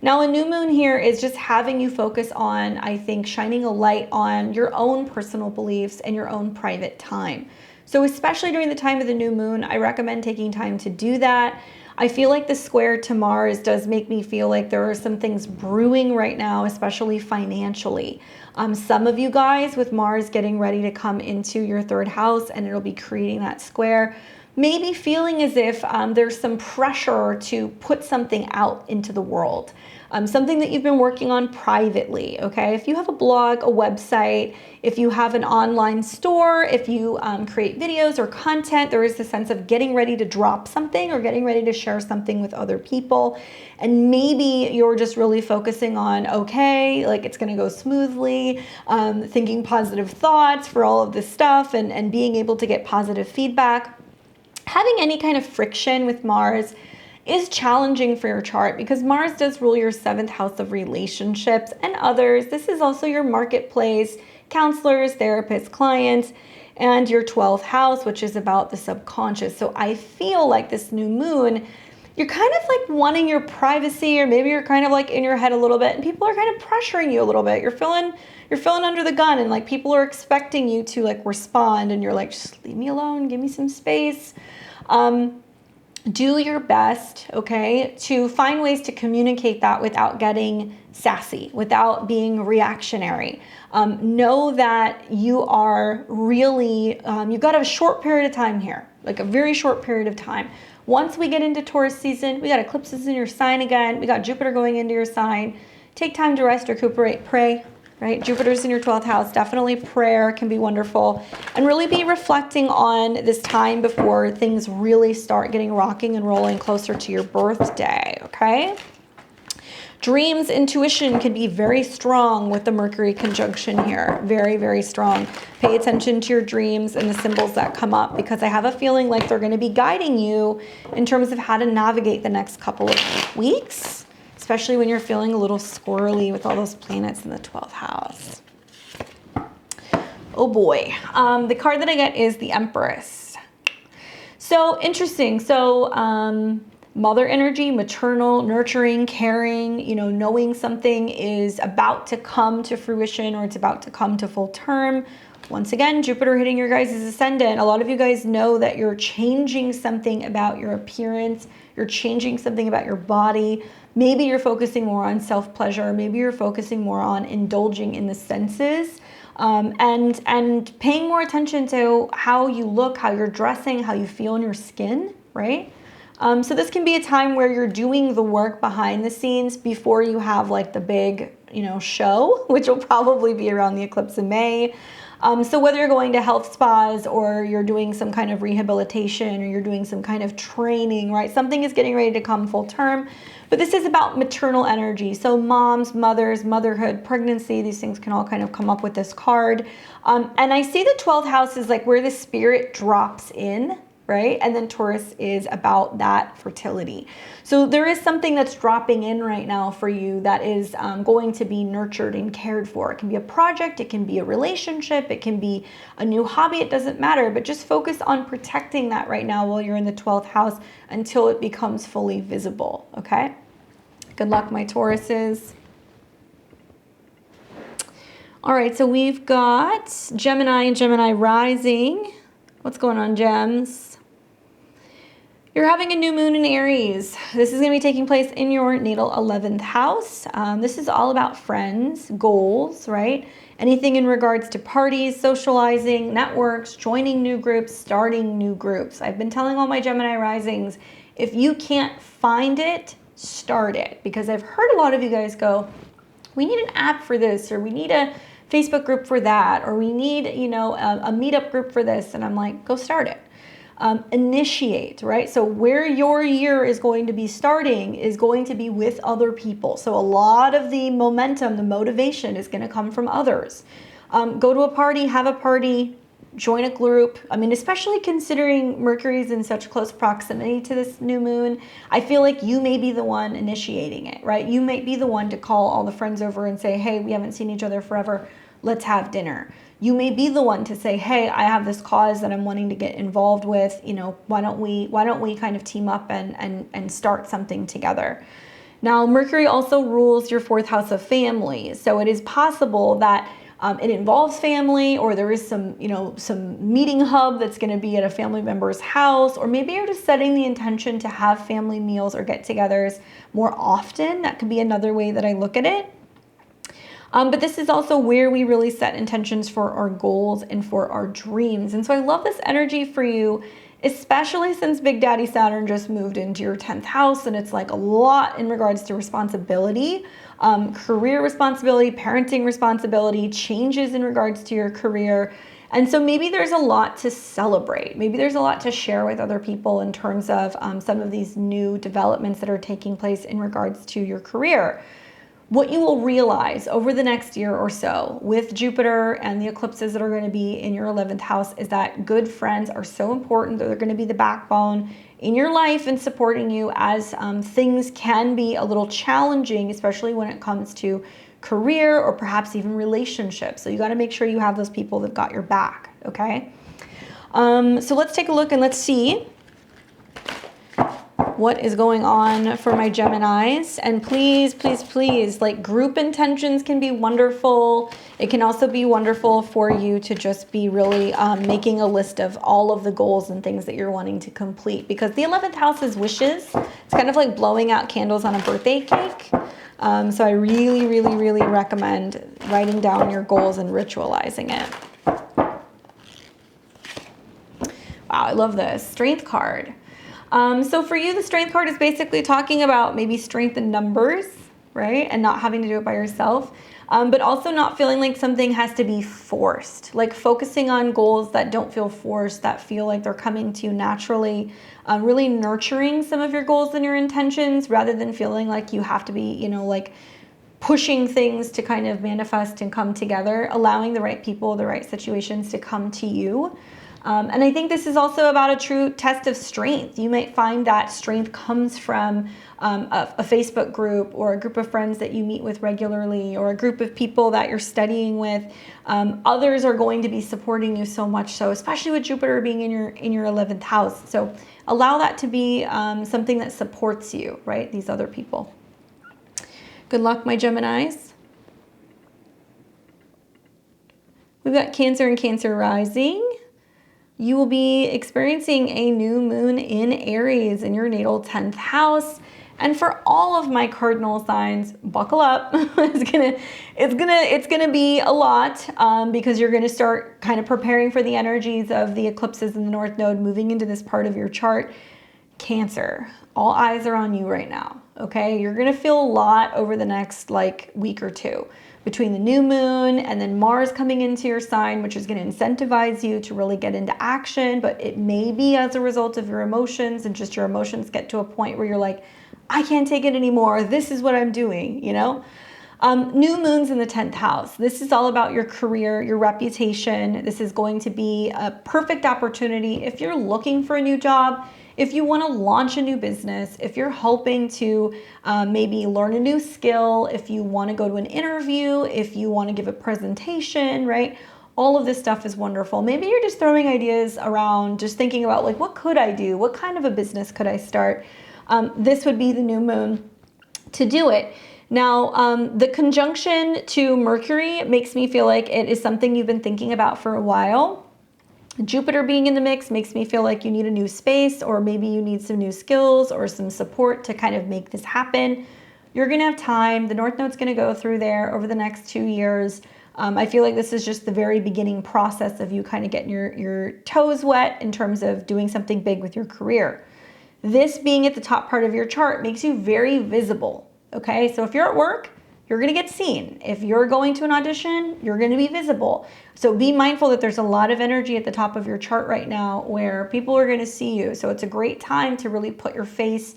Now, a new moon here is just having you focus on, I think, shining a light on your own personal beliefs and your own private time. So especially during the time of the new moon, I recommend taking time to do that. I feel like the square to Mars does make me feel like there are some things brewing right now, especially financially. Some of you guys with Mars getting ready to come into your 3rd house and it'll be creating that square, maybe feeling as if there's some pressure to put something out into the world. Something that you've been working on privately, okay? If you have a blog, a website, if you have an online store, if you create videos or content, there is the sense of getting ready to drop something or getting ready to share something with other people. And maybe you're just really focusing on, okay, like it's gonna go smoothly, thinking positive thoughts for all of this stuff and being able to get positive feedback. Having any kind of friction with Mars is challenging for your chart because Mars does rule your 7th house of relationships and others. This is also your marketplace, counselors, therapists, clients, and your 12th house, which is about the subconscious. So I feel like this new moon, you're kind of like wanting your privacy, or maybe you're kind of like in your head a little bit and people are kind of pressuring you a little bit. You're feeling under the gun and like people are expecting you to like respond and you're like, just leave me alone, give me some space. Do your best, okay, to find ways to communicate that without getting sassy, without being reactionary. Know that you are really, you've got a short period of time here, like a very short period of time. Once we get into Taurus season, we got eclipses in your sign again. We got Jupiter going into your sign. Take time to rest, recuperate, pray, right? Jupiter's in your 12th house. Definitely prayer can be wonderful. And really be reflecting on this time before things really start getting rocking and rolling closer to your birthday, okay? Dreams, intuition can be very strong with the Mercury conjunction here. Very, very strong. Pay attention to your dreams and the symbols that come up because I have a feeling like they're going to be guiding you in terms of how to navigate the next couple of weeks, especially when you're feeling a little squirrely with all those planets in the 12th house. Oh boy. The card that I get is the Empress. So interesting. So mother energy, maternal, nurturing, caring, you know, knowing something is about to come to fruition or it's about to come to full term. Once again, Jupiter hitting your guys' ascendant. A lot of you guys know that you're changing something about your appearance. You're changing something about your body. Maybe you're focusing more on self-pleasure. Maybe you're focusing more on indulging in the senses. And paying more attention to how you look, how you're dressing, how you feel in your skin, right? So this can be a time where you're doing the work behind the scenes before you have like the big, you know, show, which will probably be around the eclipse in May. So whether you're going to health spas or you're doing some kind of rehabilitation or you're doing some kind of training, right? Something is getting ready to come full term. But this is about maternal energy. So moms, mothers, motherhood, pregnancy, these things can all kind of come up with this card. And I see the 12th house is like where the spirit drops in, right? And then Taurus is about that fertility. So there is something that's dropping in right now for you that is going to be nurtured and cared for. It can be a project, it can be a relationship, it can be a new hobby, it doesn't matter, but just focus on protecting that right now while you're in the 12th house until it becomes fully visible, okay? Good luck, my Tauruses. All right, so we've got Gemini and Gemini rising. What's going on, Gems? You're having a new moon in Aries. This is going to be taking place in your natal 11th house. This is all about friends, goals, right? Anything in regards to parties, socializing, networks, joining new groups, starting new groups. I've been telling all my Gemini risings, if you can't find it, start it. Because I've heard a lot of you guys go, we need an app for this, or we need a Facebook group for that, or we need, you know, a meetup group for this. And I'm like, go start it. Initiate, right? So where your year is going to be starting is going to be with other people. So a lot of the momentum, the motivation is going to come from others. Go to a party, have a party, join a group. I mean, especially considering Mercury's in such close proximity to this new moon, I feel like you may be the one initiating it, right? You might be the one to call all the friends over and say, hey, we haven't seen each other forever. Let's have dinner. You may be the one to say, hey, I have this cause that I'm wanting to get involved with. You know, why don't we kind of team up and start something together? Now, Mercury also rules your 4th house of family. So it is possible that it involves family, or there is some, you know, some meeting hub that's going to be at a family member's house, or maybe you're just setting the intention to have family meals or get-togethers more often. That could be another way that I look at it. But this is also where we really set intentions for our goals and for our dreams. And so I love this energy for you, especially since Big Daddy Saturn just moved into your 10th house. And it's like a lot in regards to responsibility, career responsibility, parenting responsibility, changes in regards to your career. And so maybe there's a lot to celebrate. Maybe there's a lot to share with other people in terms of some of these new developments that are taking place in regards to your career. What you will realize over the next year or so with Jupiter and the eclipses that are going to be in your 11th house is that good friends are so important. They're going to be the backbone in your life and supporting you as things can be a little challenging, especially when it comes to career or perhaps even relationships. So you got to make sure you have those people that got your back, okay? So let's take a look and let's see what is going on for my Geminis. And please, please, please, like group intentions can be wonderful. It can also be wonderful for you to just be really making a list of all of the goals and things that you're wanting to complete, because the 11th house is wishes. It's kind of like blowing out candles on a birthday cake. So I really, really, really recommend writing down your goals and ritualizing it. Wow, I love this. Strength card. So for you, the strength card is basically talking about maybe strength in numbers, right? And not having to do it by yourself, but also not feeling like something has to be forced, like focusing on goals that don't feel forced, that feel like they're coming to you naturally, really nurturing some of your goals and your intentions rather than feeling like you have to be, you know, like pushing things to kind of manifest and come together, allowing the right people, the right situations to come to you. And I think this is also about a true test of strength. You might find that strength comes from a Facebook group, or a group of friends that you meet with regularly, or a group of people that you're studying with. Others are going to be supporting you so much so, especially with Jupiter being in your 11th house. So allow that to be something that supports you, right? These other people. Good luck, my Geminis. We've got Cancer and Cancer rising. You will be experiencing a new moon in Aries in your natal 10th house. And for all of my cardinal signs, buckle up. it's gonna be a lot because you're gonna start kind of preparing for the energies of the eclipses in the North Node moving into this part of your chart. Cancer, all eyes are on you right now, okay? You're gonna feel a lot over the next week or two, between the new moon and then Mars coming into your sign, which is going to incentivize you to really get into action. But it may be as a result of your emotions, and just your emotions get to a point where you're like, I can't take it anymore. This is what I'm doing, you know? New moon's in the 10th house. This is all about your career, your reputation. This is going to be a perfect opportunity if you're looking for a new job, if you want to launch a new business, if you're hoping to maybe learn a new skill, if you want to go to an interview, if you want to give a presentation, right? All of this stuff is wonderful. Maybe you're just throwing ideas around, just thinking about what could I do? What kind of a business could I start? This would be the new moon to do it. Now, the conjunction to Mercury makes me feel like it is something you've been thinking about for a while. Jupiter being in the mix makes me feel like you need a new space, or maybe you need some new skills or some support to kind of make this happen. You're going to have time. The North Node's going to go through there over the next 2 years. I feel like this is just the very beginning process of you kind of getting your toes wet in terms of doing something big with your career. This being at the top part of your chart makes you very visible, okay? So if you're at work, you're going to get seen. If you're going to an audition, you're going to be visible. So be mindful that there's a lot of energy at the top of your chart right now where people are going to see you. So it's a great time to really put your face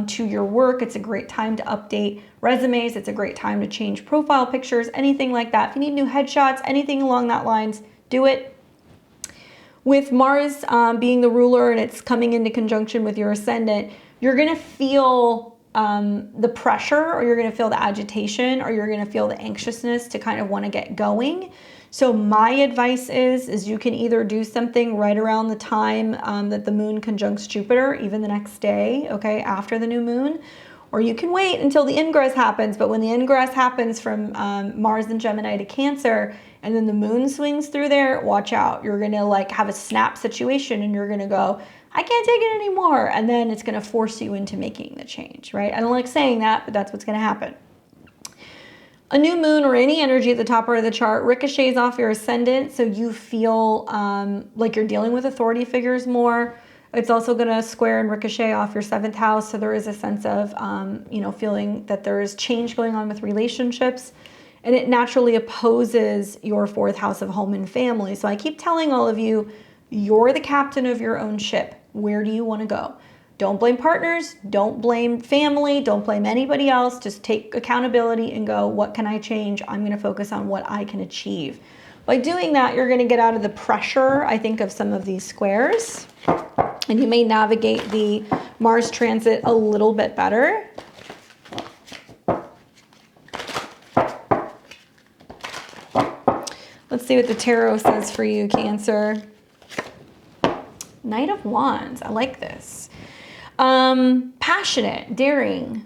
to your work. It's a great time to update resumes. It's a great time to change profile pictures, anything like that. If you need new headshots, anything along that lines, do it. With Mars being the ruler and it's coming into conjunction with your ascendant, you're going to feel the pressure, or you're going to feel the agitation, or you're going to feel the anxiousness to kind of want to get going. So my advice is you can either do something right around the time that the moon conjuncts Jupiter, even the next day, okay, after the new moon, or you can wait until the ingress happens. But when the ingress happens from Mars and Gemini to Cancer, and then the moon swings through there, watch out. You're going to have a snap situation, and you're going to go, I can't take it anymore. And then it's going to force you into making the change, right? I don't like saying that, but that's what's going to happen. A new moon or any energy at the top part of the chart ricochets off your ascendant, so you feel like you're dealing with authority figures more. It's also going to square and ricochet off your 7th house, so there is a sense of, feeling that there is change going on with relationships. And it naturally opposes your 4th house of home and family. So I keep telling all of you, you're the captain of your own ship. Where do you want to go? Don't blame partners. Don't blame family. Don't blame anybody else. Just take accountability and go, what can I change? I'm going to focus on what I can achieve. By doing that, you're going to get out of the pressure, I think, of some of these squares. And you may navigate the Mars transit a little bit better. Let's see what the tarot says for you, Cancer. Knight of Wands. I like this. Passionate, daring,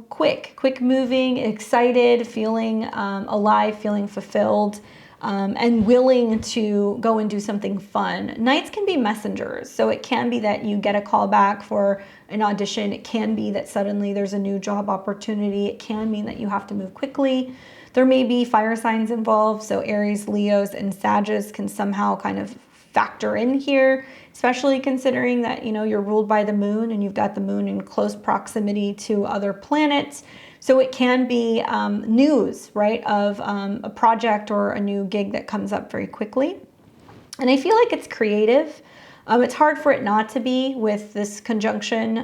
quick moving, excited, feeling alive, feeling fulfilled, and willing to go and do something fun. Knights can be messengers. So it can be that you get a call back for an audition. It can be that suddenly there's a new job opportunity. It can mean that you have to move quickly. There may be fire signs involved. So Aries, Leos, and Sagittarius can somehow kind of factor in here, especially considering that, you're ruled by the moon and you've got the moon in close proximity to other planets. So it can be news, right, of a project or a new gig that comes up very quickly. And I feel like it's creative. It's hard for it not to be with this conjunction,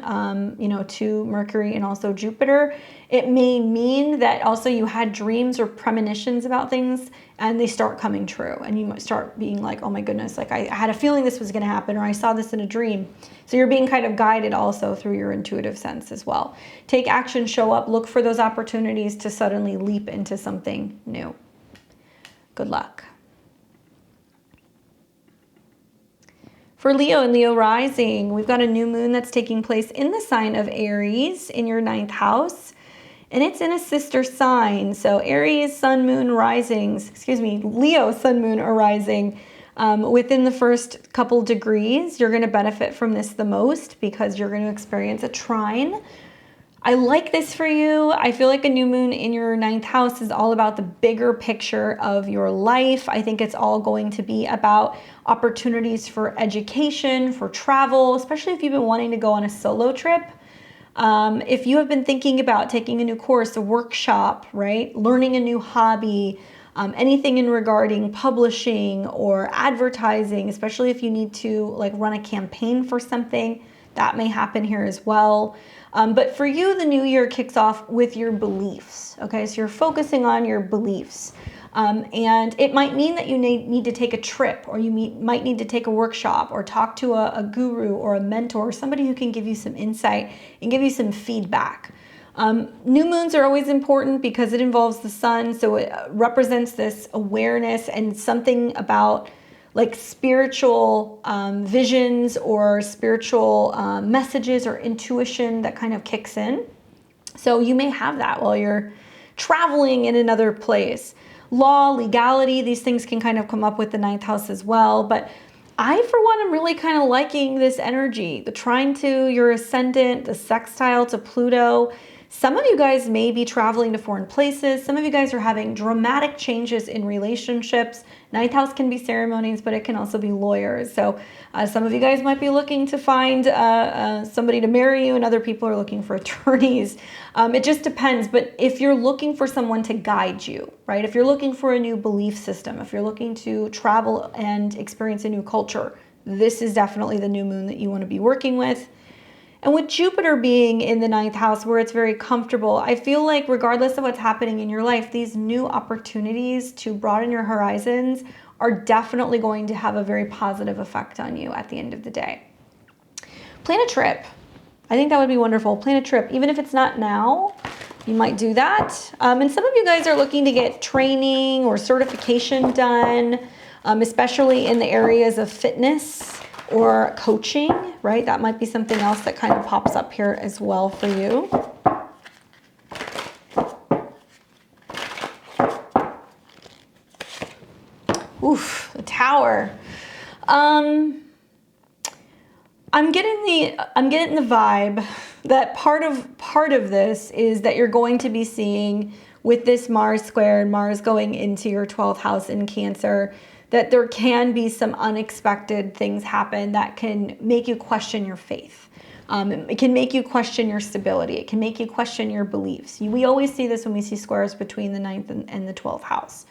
you know, to Mercury and also Jupiter. It may mean that also you had dreams or premonitions about things and they start coming true. And you might start being like, oh my goodness, like I had a feeling this was going to happen, or I saw this in a dream. So you're being kind of guided also through your intuitive sense as well. Take action, show up, look for those opportunities to suddenly leap into something new. Good luck. For Leo and Leo rising, we've got a new moon that's taking place in the sign of Aries in your 9th house. And it's in a sister sign. So Aries, sun, moon, risings, Leo, sun, moon, or rising. Within the first couple degrees, you're going to benefit from this the most because you're going to experience a trine. I like this for you. I feel like a new moon in your 9th house is all about the bigger picture of your life. I think it's all going to be about opportunities for education, for travel, especially if you've been wanting to go on a solo trip. If you have been thinking about taking a new course, a workshop, right? Learning a new hobby, anything in regarding publishing or advertising, especially if you need to like run a campaign for something, that may happen here as well. But for you, the new year kicks off with your beliefs. Okay, so you're focusing on your beliefs. And it might mean that you need to take a trip, or you might need to take a workshop, or talk to a guru or a mentor, somebody who can give you some insight and give you some feedback. New moons are always important because it involves the sun, so it represents this awareness and something about like spiritual visions or spiritual messages or intuition that kind of kicks in. So you may have that while you're traveling in another place. Law, legality, these things can kind of come up with the 9th house as well. But I, for one, am really kind of liking this energy. The trine to your ascendant, the sextile to Pluto. Some of you guys may be traveling to foreign places. Some of you guys are having dramatic changes in relationships. 9th house can be ceremonies, but it can also be lawyers. So some of you guys might be looking to find somebody to marry you, and other people are looking for attorneys. It just depends. But if you're looking for someone to guide you, right? If you're looking for a new belief system, if you're looking to travel and experience a new culture, this is definitely the new moon that you want to be working with. And with Jupiter being in the 9th house where it's very comfortable, I feel like regardless of what's happening in your life, these new opportunities to broaden your horizons are definitely going to have a very positive effect on you at the end of the day. Plan a trip. I think that would be wonderful. Plan a trip. Even if it's not now, you might do that. And some of you guys are looking to get training or certification done, especially in the areas of fitness or coaching, right? That might be something else that kind of pops up here as well for you. Oof, the Tower. I'm getting the vibe that part of this is that you're going to be seeing with this Mars square and Mars going into your 12th house in Cancer, that there can be some unexpected things happen that can make you question your faith. It can make you question your stability. It can make you question your beliefs. We always see this when we see squares between the 9th and the 12th house.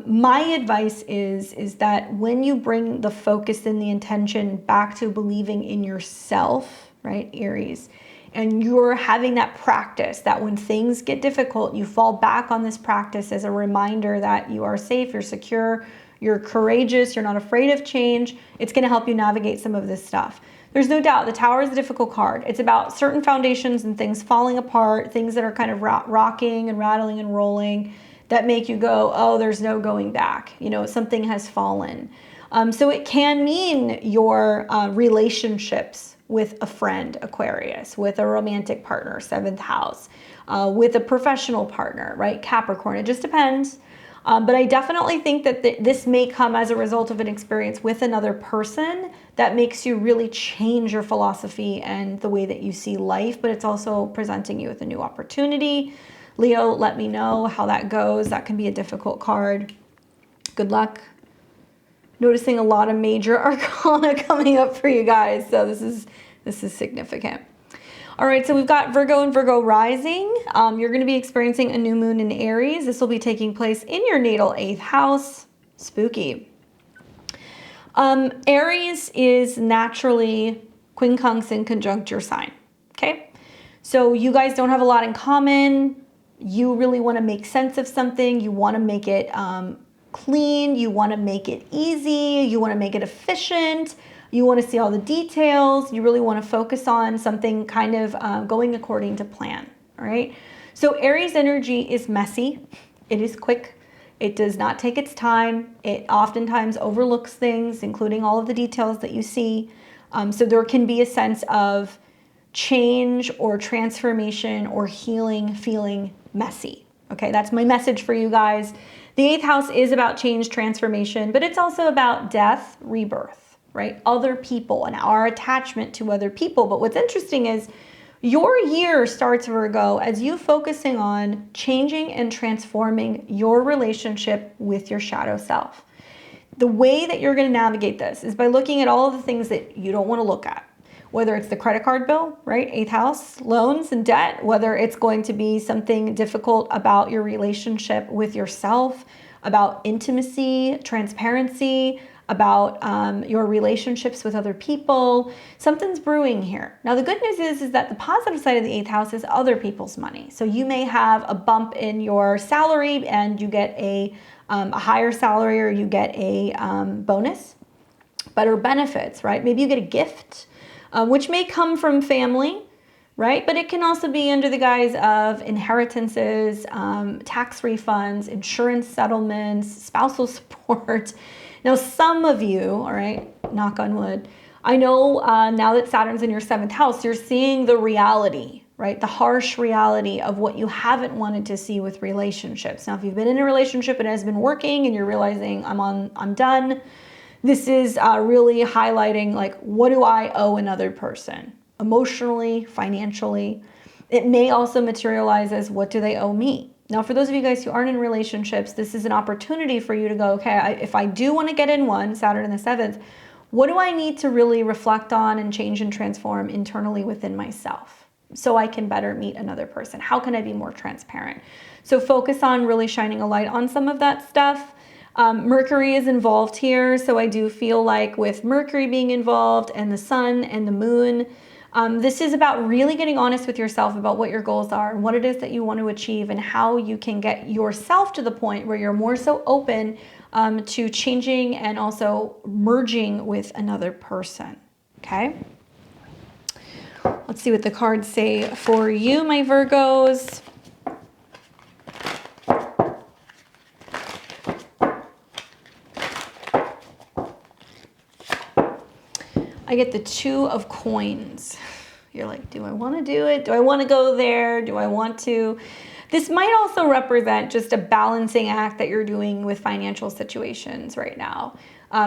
My advice is that when you bring the focus and the intention back to believing in yourself, right, Aries, and you're having that practice, that when things get difficult, you fall back on this practice as a reminder that you are safe, you're secure, you're courageous, you're not afraid of change. It's going to help you navigate some of this stuff. There's no doubt the Tower is a difficult card. It's about certain foundations and things falling apart, things that are kind of rocking and rattling and rolling that make you go, oh, there's no going back. You know, something has fallen. So it can mean your relationships with a friend, Aquarius, with a romantic partner, 7th house, with a professional partner, right, Capricorn. It just depends. But I definitely think that this may come as a result of an experience with another person that makes you really change your philosophy and the way that you see life, but it's also presenting you with a new opportunity. Leo, let me know how that goes. That can be a difficult card. Good luck. Noticing a lot of major arcana coming up for you guys, so this is significant. All right, so we've got Virgo and Virgo rising. You're going to be experiencing a new moon in Aries. This will be taking place in your natal 8th house. Spooky. Aries is naturally quincunx conjunct your sign, okay? So you guys don't have a lot in common. You really want to make sense of something. You want to make it clean. You want to make it easy. You want to make it efficient. You want to see all the details. You really want to focus on something kind of going according to plan, all right? So Aries energy is messy. It is quick. It does not take its time. It oftentimes overlooks things, including all of the details that you see. So there can be a sense of change or transformation or healing feeling messy. Okay, that's my message for you guys. The 8th house is about change, transformation, but it's also about death, rebirth, right? Other people and our attachment to other people. But what's interesting is your year starts, Virgo, as you focusing on changing and transforming your relationship with your shadow self. The way that you're going to navigate this is by looking at all of the things that you don't want to look at. Whether it's the credit card bill, right? 8th house, loans and debt, whether it's going to be something difficult about your relationship with yourself, about intimacy, transparency, about your relationships with other people. Something's brewing here. Now, the good news is that the positive side of the 8th house is other people's money. So you may have a bump in your salary and you get a higher salary, or you get a bonus, better benefits, right? Maybe you get a gift, which may come from family, right? But it can also be under the guise of inheritances, tax refunds, insurance settlements, spousal support. Now, some of you, all right, knock on wood, I know now that Saturn's in your 7th house, you're seeing the reality, right? The harsh reality of what you haven't wanted to see with relationships. Now, if you've been in a relationship and it has been working and you're realizing I'm done, this is really highlighting, like, what do I owe another person? Emotionally, financially. It may also materialize as, what do they owe me? Now, for those of you guys who aren't in relationships, this is an opportunity for you to go, okay, if I do want to get in one, Saturn in the 7th, what do I need to really reflect on and change and transform internally within myself so I can better meet another person? How can I be more transparent? So focus on really shining a light on some of that stuff. Mercury is involved here, so I do feel like with Mercury being involved and the sun and the moon, this is about really getting honest with yourself about what your goals are and what it is that you want to achieve and how you can get yourself to the point where you're more so open to changing and also merging with another person, okay? Let's see what the cards say for you, my Virgos. I get the 2 of coins. You're like, do I want to do it? Do I want to go there? Do I want to? This might also represent just a balancing act that you're doing with financial situations right now.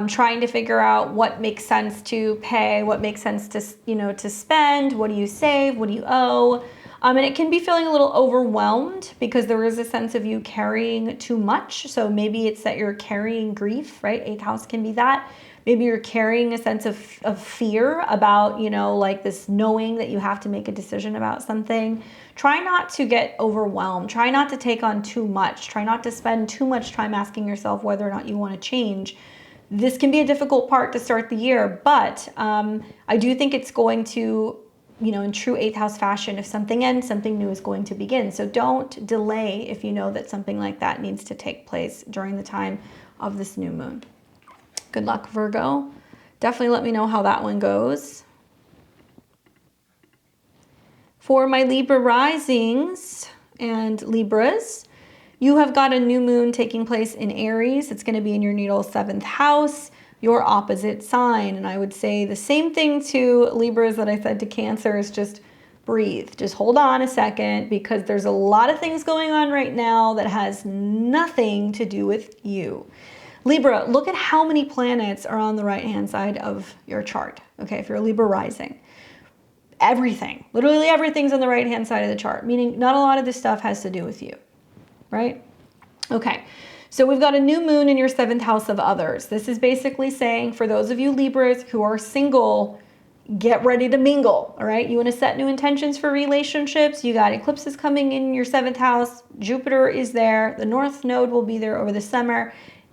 Trying to figure out what makes sense to pay, what makes sense to, to spend, what do you save, what do you owe? And it can be feeling a little overwhelmed because there is a sense of you carrying too much. So maybe it's that you're carrying grief, right? 8th house can be that. Maybe you're carrying a sense of fear about, like this knowing that you have to make a decision about something. Try not to get overwhelmed. Try not to take on too much. Try not to spend too much time asking yourself whether or not you want to change. This can be a difficult part to start the year, but I do think it's going to, in true 8th house fashion, if something ends, something new is going to begin. So don't delay if you know that something like that needs to take place during the time of this new moon. Good luck, Virgo. Definitely let me know how that one goes. For my Libra risings and Libras, you have got a new moon taking place in Aries. It's going to be in your natal 7th house, your opposite sign. And I would say the same thing to Libras that I said to Cancer is just breathe. Just hold on a second, because there's a lot of things going on right now that has nothing to do with you. Libra, look at how many planets are on the right-hand side of your chart. Okay, if you're a Libra rising. Everything, literally everything's on the right-hand side of the chart, meaning not a lot of this stuff has to do with you, right? Okay, so we've got a new moon in your 7th house of others. This is basically saying, for those of you Libras who are single, get ready to mingle, all right? You want to set new intentions for relationships. You got eclipses coming in your 7th house. Jupiter is there. The North Node will be there over the summer.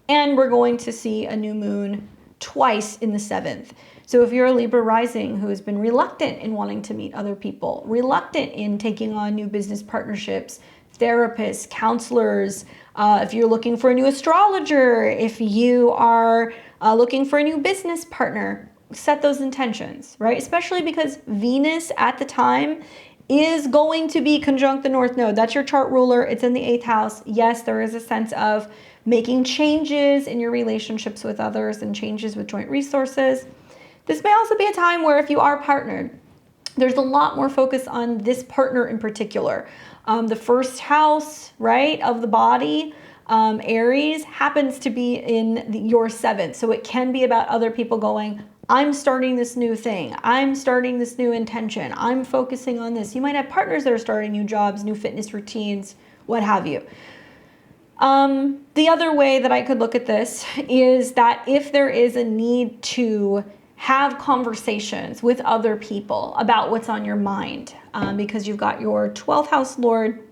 And we're going to see a new moon twice in the 7th. So if you're a Libra rising who has been reluctant in wanting to meet other people, reluctant in taking on new business partnerships, therapists, counselors, if you're looking for a new astrologer, if you are looking for a new business partner, set those intentions, right? Especially because Venus at the time is going to be conjunct the North Node. That's your chart ruler. It's in the 8th house. Yes, there is a sense of making changes in your relationships with others and changes with joint resources. This may also be a time where if you are partnered, there's a lot more focus on this partner in particular. The first house, right, of the body, Aries, happens to be in your 7th. So it can be about other people going, I'm starting this new thing. I'm starting this new intention. I'm focusing on this. You might have partners that are starting new jobs, new fitness routines, what have you. The other way that I could look at this is that if there is a need to have conversations with other people about what's on your mind, because you've got your 12th house Lord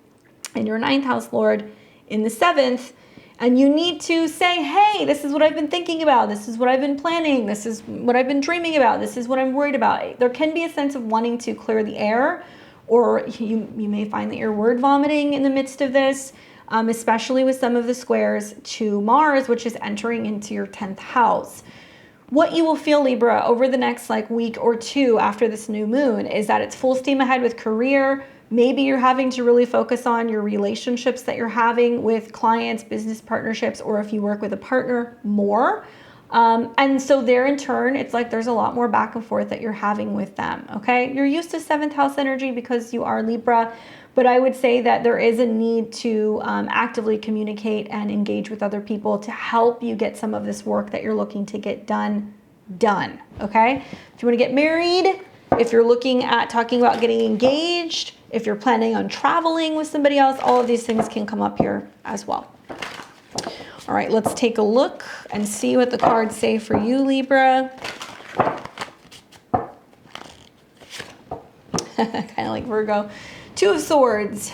and your 9th house Lord in the 7th, and you need to say, hey, this is what I've been thinking about. This is what I've been planning. This is what I've been dreaming about. This is what I'm worried about. There can be a sense of wanting to clear the air, or you may find that you're word vomiting in the midst of this, especially with some of the squares to Mars, which is entering into your 10th house. What you will feel, Libra, over the next week or two after this new moon is that it's full steam ahead with career. Maybe you're having to really focus on your relationships that you're having with clients, business partnerships, or if you work with a partner more. And so there in turn, it's like there's a lot more back and forth that you're having with them, okay? You're used to 7th house energy because you are Libra, but I would say that there is a need to actively communicate and engage with other people to help you get some of this work that you're looking to get done, okay? If you want to get married, if you're looking at talking about getting engaged, if you're planning on traveling with somebody else, all of these things can come up here as well. All right, let's take a look and see what the cards say for you, Libra. Kind of like Virgo. 2 of Swords.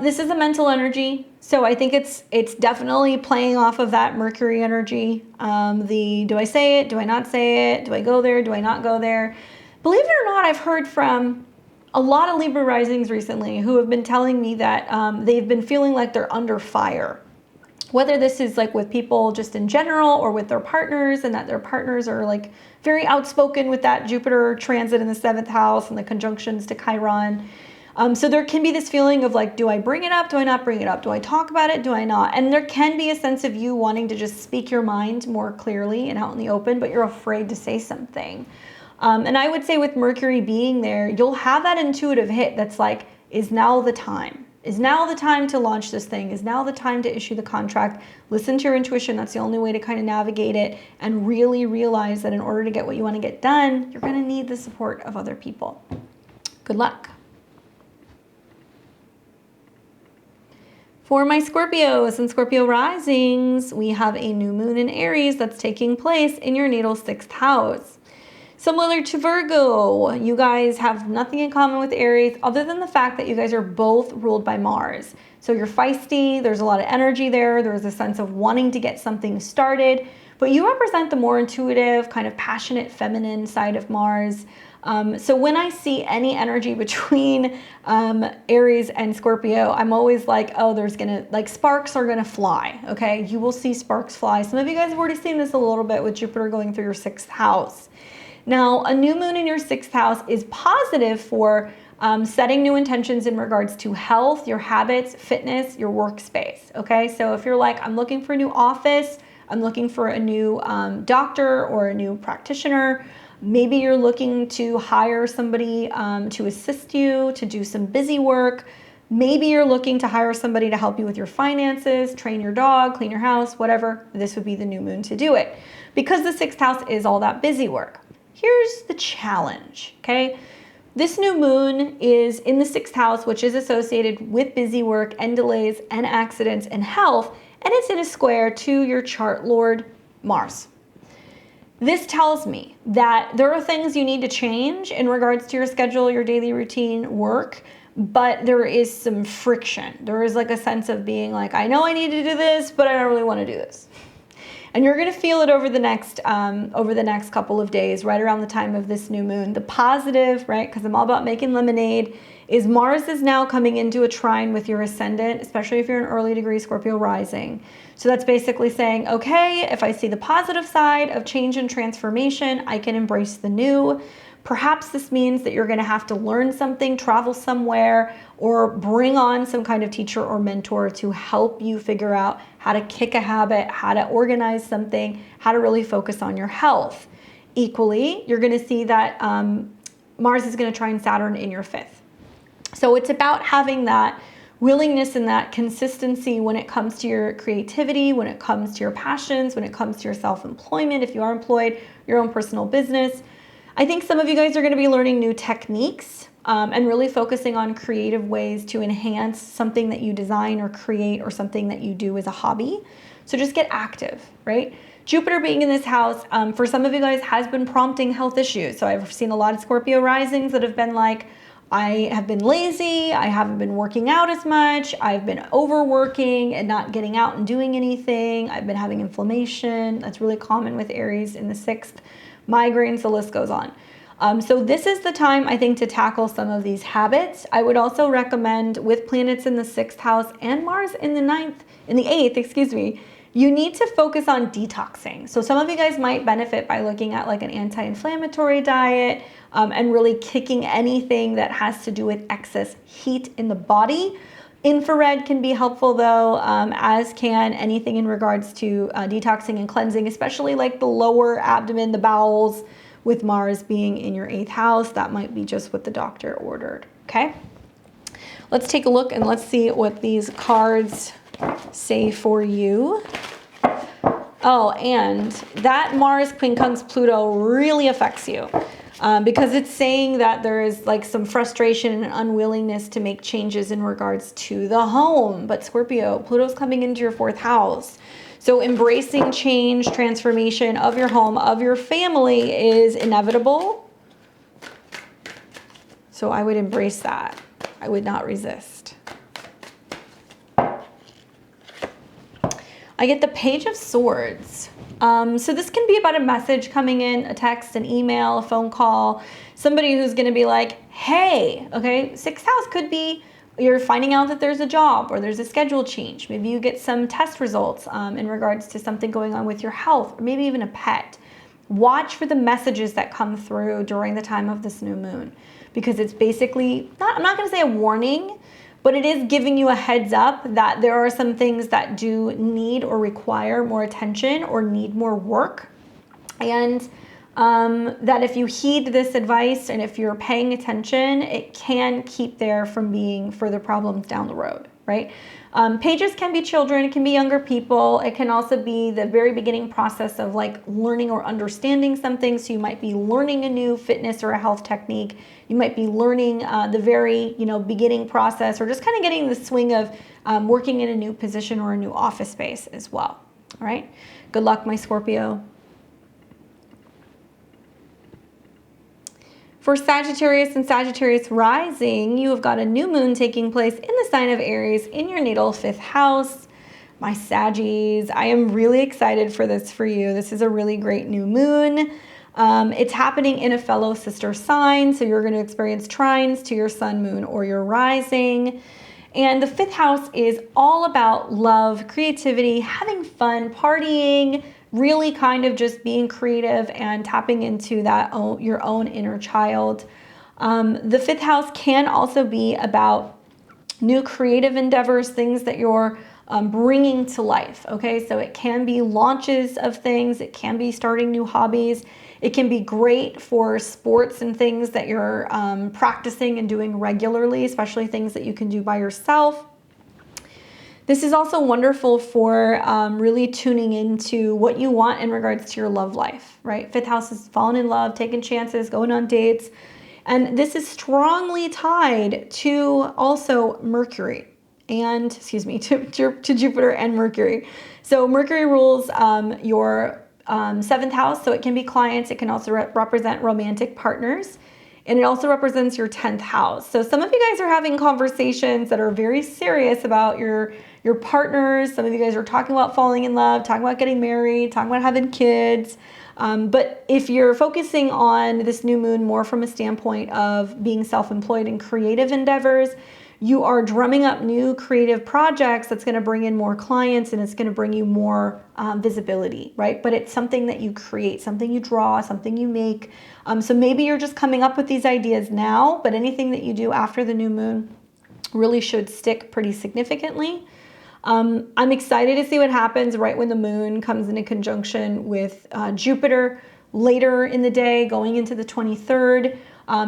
This is a mental energy, so I think it's definitely playing off of that Mercury energy. Do I say it? Do I not say it? Do I go there? Do I not go there? Believe it or not, I've heard from a lot of Libra risings recently who have been telling me that they've been feeling like they're under fire. Whether this is with people just in general or with their partners, and that their partners are very outspoken with that Jupiter transit in the 7th house and the conjunctions to Chiron. So there can be this feeling of do I bring it up? Do I not bring it up? Do I talk about it? Do I not? And there can be a sense of you wanting to just speak your mind more clearly and out in the open, but you're afraid to say something. And I would say with Mercury being there, you'll have that intuitive hit that's is now the time? Is now the time to launch this thing? Is now the time to issue the contract? Listen to your intuition. That's the only way to kind of navigate it and really realize that in order to get what you want to get done, you're going to need the support of other people. Good luck. For my Scorpios and Scorpio risings, we have a new moon in Aries that's taking place in your natal 6th house. Similar to Virgo, you guys have nothing in common with Aries other than the fact that you guys are both ruled by Mars. So you're feisty, there's a lot of energy there, there's a sense of wanting to get something started, but you represent the more intuitive, kind of passionate, feminine side of Mars. So when I see any energy between Aries and Scorpio, I'm always oh, there's sparks are gonna fly, okay? You will see sparks fly. Some of you guys have already seen this a little bit with Jupiter going through your 6th house. Now, a new moon in your 6th house is positive for setting new intentions in regards to health, your habits, fitness, your workspace, okay? So if you're I'm looking for a new office, I'm looking for a new doctor or a new practitioner, maybe you're looking to hire somebody to assist you, to do some busy work. Maybe you're looking to hire somebody to help you with your finances, train your dog, clean your house, whatever. This would be the new moon to do it. Because the 6th house is all that busy work. Here's the challenge, okay? This new moon is in the 6th house, which is associated with busy work and delays and accidents and health, and it's in a square to your chart lord, Mars. This tells me that there are things you need to change in regards to your schedule, your daily routine, work, but there is some friction. There is a sense of being I know I need to do this, but I don't really want to do this. And you're going to feel it over the next couple of days, right around the time of this new moon. The positive, right, because I'm all about making lemonade, is Mars is now coming into a trine with your ascendant, especially if you're an early degree Scorpio rising. So that's basically saying, okay, if I see the positive side of change and transformation, I can embrace the new. Perhaps this means that you're going to have to learn something, travel somewhere, or bring on some kind of teacher or mentor to help you figure out how to kick a habit, how to organize something, how to really focus on your health. Equally, you're going to see that Mars is going to trine Saturn in your 5th. So it's about having that willingness and that consistency when it comes to your creativity, when it comes to your passions, when it comes to your self-employment, if you are employed, your own personal business. I think some of you guys are going to be learning new techniques and really focusing on creative ways to enhance something that you design or create or something that you do as a hobby. So just get active, right? Jupiter being in this house, for some of you guys, has been prompting health issues. So I've seen a lot of Scorpio risings that have been like, I have been lazy, I haven't been working out as much, I've been overworking and not getting out and doing anything, I've been having inflammation. That's really common with Aries in the 6th. Migraines, the list goes on. So this is the time, I think, to tackle some of these habits. I would also recommend, with planets in the 6th house and Mars in the 8th, excuse me, you need to focus on detoxing. So some of you guys might benefit by looking at like an anti-inflammatory diet and really kicking anything that has to do with excess heat in the body. Infrared can be helpful though, as can anything in regards to detoxing and cleansing, especially like the lower abdomen, the bowels, with Mars being in your 8th house. That might be just what the doctor ordered, okay? Let's take a look and let's see what these cards say for you. Oh, and that Mars quincunx Pluto really affects you. Because it's saying that there is like some frustration and unwillingness to make changes in regards to the home. But Scorpio, Pluto's coming into your 4th house. So embracing change, transformation of your home, of your family is inevitable. So I would embrace that. I would not resist. I get the Page of Swords. So this can be about a message coming in, a text, an email, a phone call, somebody who's going to be like, hey, okay, 6th house could be you're finding out that there's a job or there's a schedule change. Maybe you get some test results in regards to something going on with your health, or maybe even a pet. Watch for the messages that come through during the time of this new moon, because it's basically, I'm not going to say a warning, but it is giving you a heads up that there are some things that do need or require more attention or need more work. And that if you heed this advice and if you're paying attention, it can keep there from being further problems down the road, right? Pages can be children, it can be younger people. It can also be the very beginning process of like learning or understanding something. So you might be learning a new fitness or a health technique. You might be learning the very, beginning process, or just kind of getting the swing of working in a new position or a new office space as well. All right. Good luck, my Scorpio. For Sagittarius and Sagittarius rising, you have got a new moon taking place in the sign of Aries in your natal 5th house. My Saggies, I am really excited for this for you. This is a really great new moon. It's happening in a fellow sister sign, so you're going to experience trines to your sun, moon, or your rising. And the 5th house is all about love, creativity, having fun, partying, really kind of just being creative and tapping into that your own inner child. The 5th house can also be about new creative endeavors, things that you're bringing to life, okay? So it can be launches of things. It can be starting new hobbies. It can be great for sports and things that you're practicing and doing regularly, especially things that you can do by yourself. This is also wonderful for really tuning into what you want in regards to your love life, right? 5th house is falling in love, taking chances, going on dates. And this is strongly tied to also Mercury and, to Jupiter and Mercury. So Mercury rules your 7th house, so it can be clients. It can also represent romantic partners. And it also represents your 10th house. So some of you guys are having conversations that are very serious about your partners. Some of you guys are talking about falling in love, talking about getting married, talking about having kids. But if you're focusing on this new moon more from a standpoint of being self-employed in creative endeavors, you are drumming up new creative projects that's going to bring in more clients, and it's going to bring you more visibility, right? But it's something that you create, something you draw, something you make. So maybe you're just coming up with these ideas now, but anything that you do after the new moon really should stick pretty significantly. I'm excited to see what happens right when the moon comes into conjunction with Jupiter later in the day, going into the 23rd.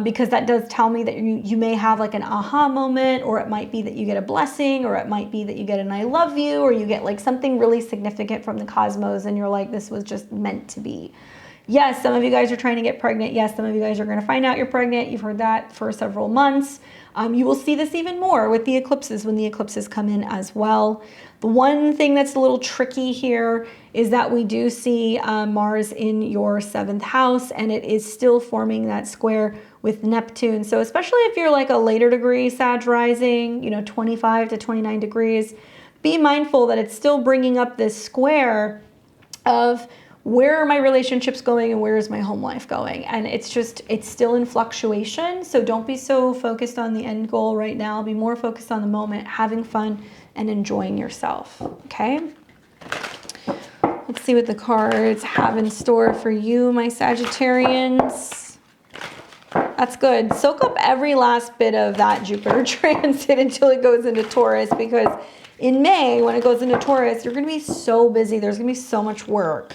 Because that does tell me that you may have like an aha moment, or it might be that you get a blessing, or it might be that you get an I love you, or you get like something really significant from the cosmos and you're like, this was just meant to be. Yes, some of you guys are trying to get pregnant. Yes, some of you guys are going to find out you're pregnant. You've heard that for several months. You will see this even more with the eclipses when the eclipses come in as well. The one thing that's a little tricky here is that we do see Mars in your 7th house, and it is still forming that square with Neptune. So especially if you're like a later degree Sag rising, 25 to 29 degrees, be mindful that it's still bringing up this square of where are my relationships going and where is my home life going? And it's still in fluctuation. So don't be so focused on the end goal right now. Be more focused on the moment, having fun and enjoying yourself, okay? Let's see what the cards have in store for you, my Sagittarians. That's good. Soak up every last bit of that Jupiter transit until it goes into Taurus, because in May, when it goes into Taurus, you're going to be so busy. There's going to be so much work.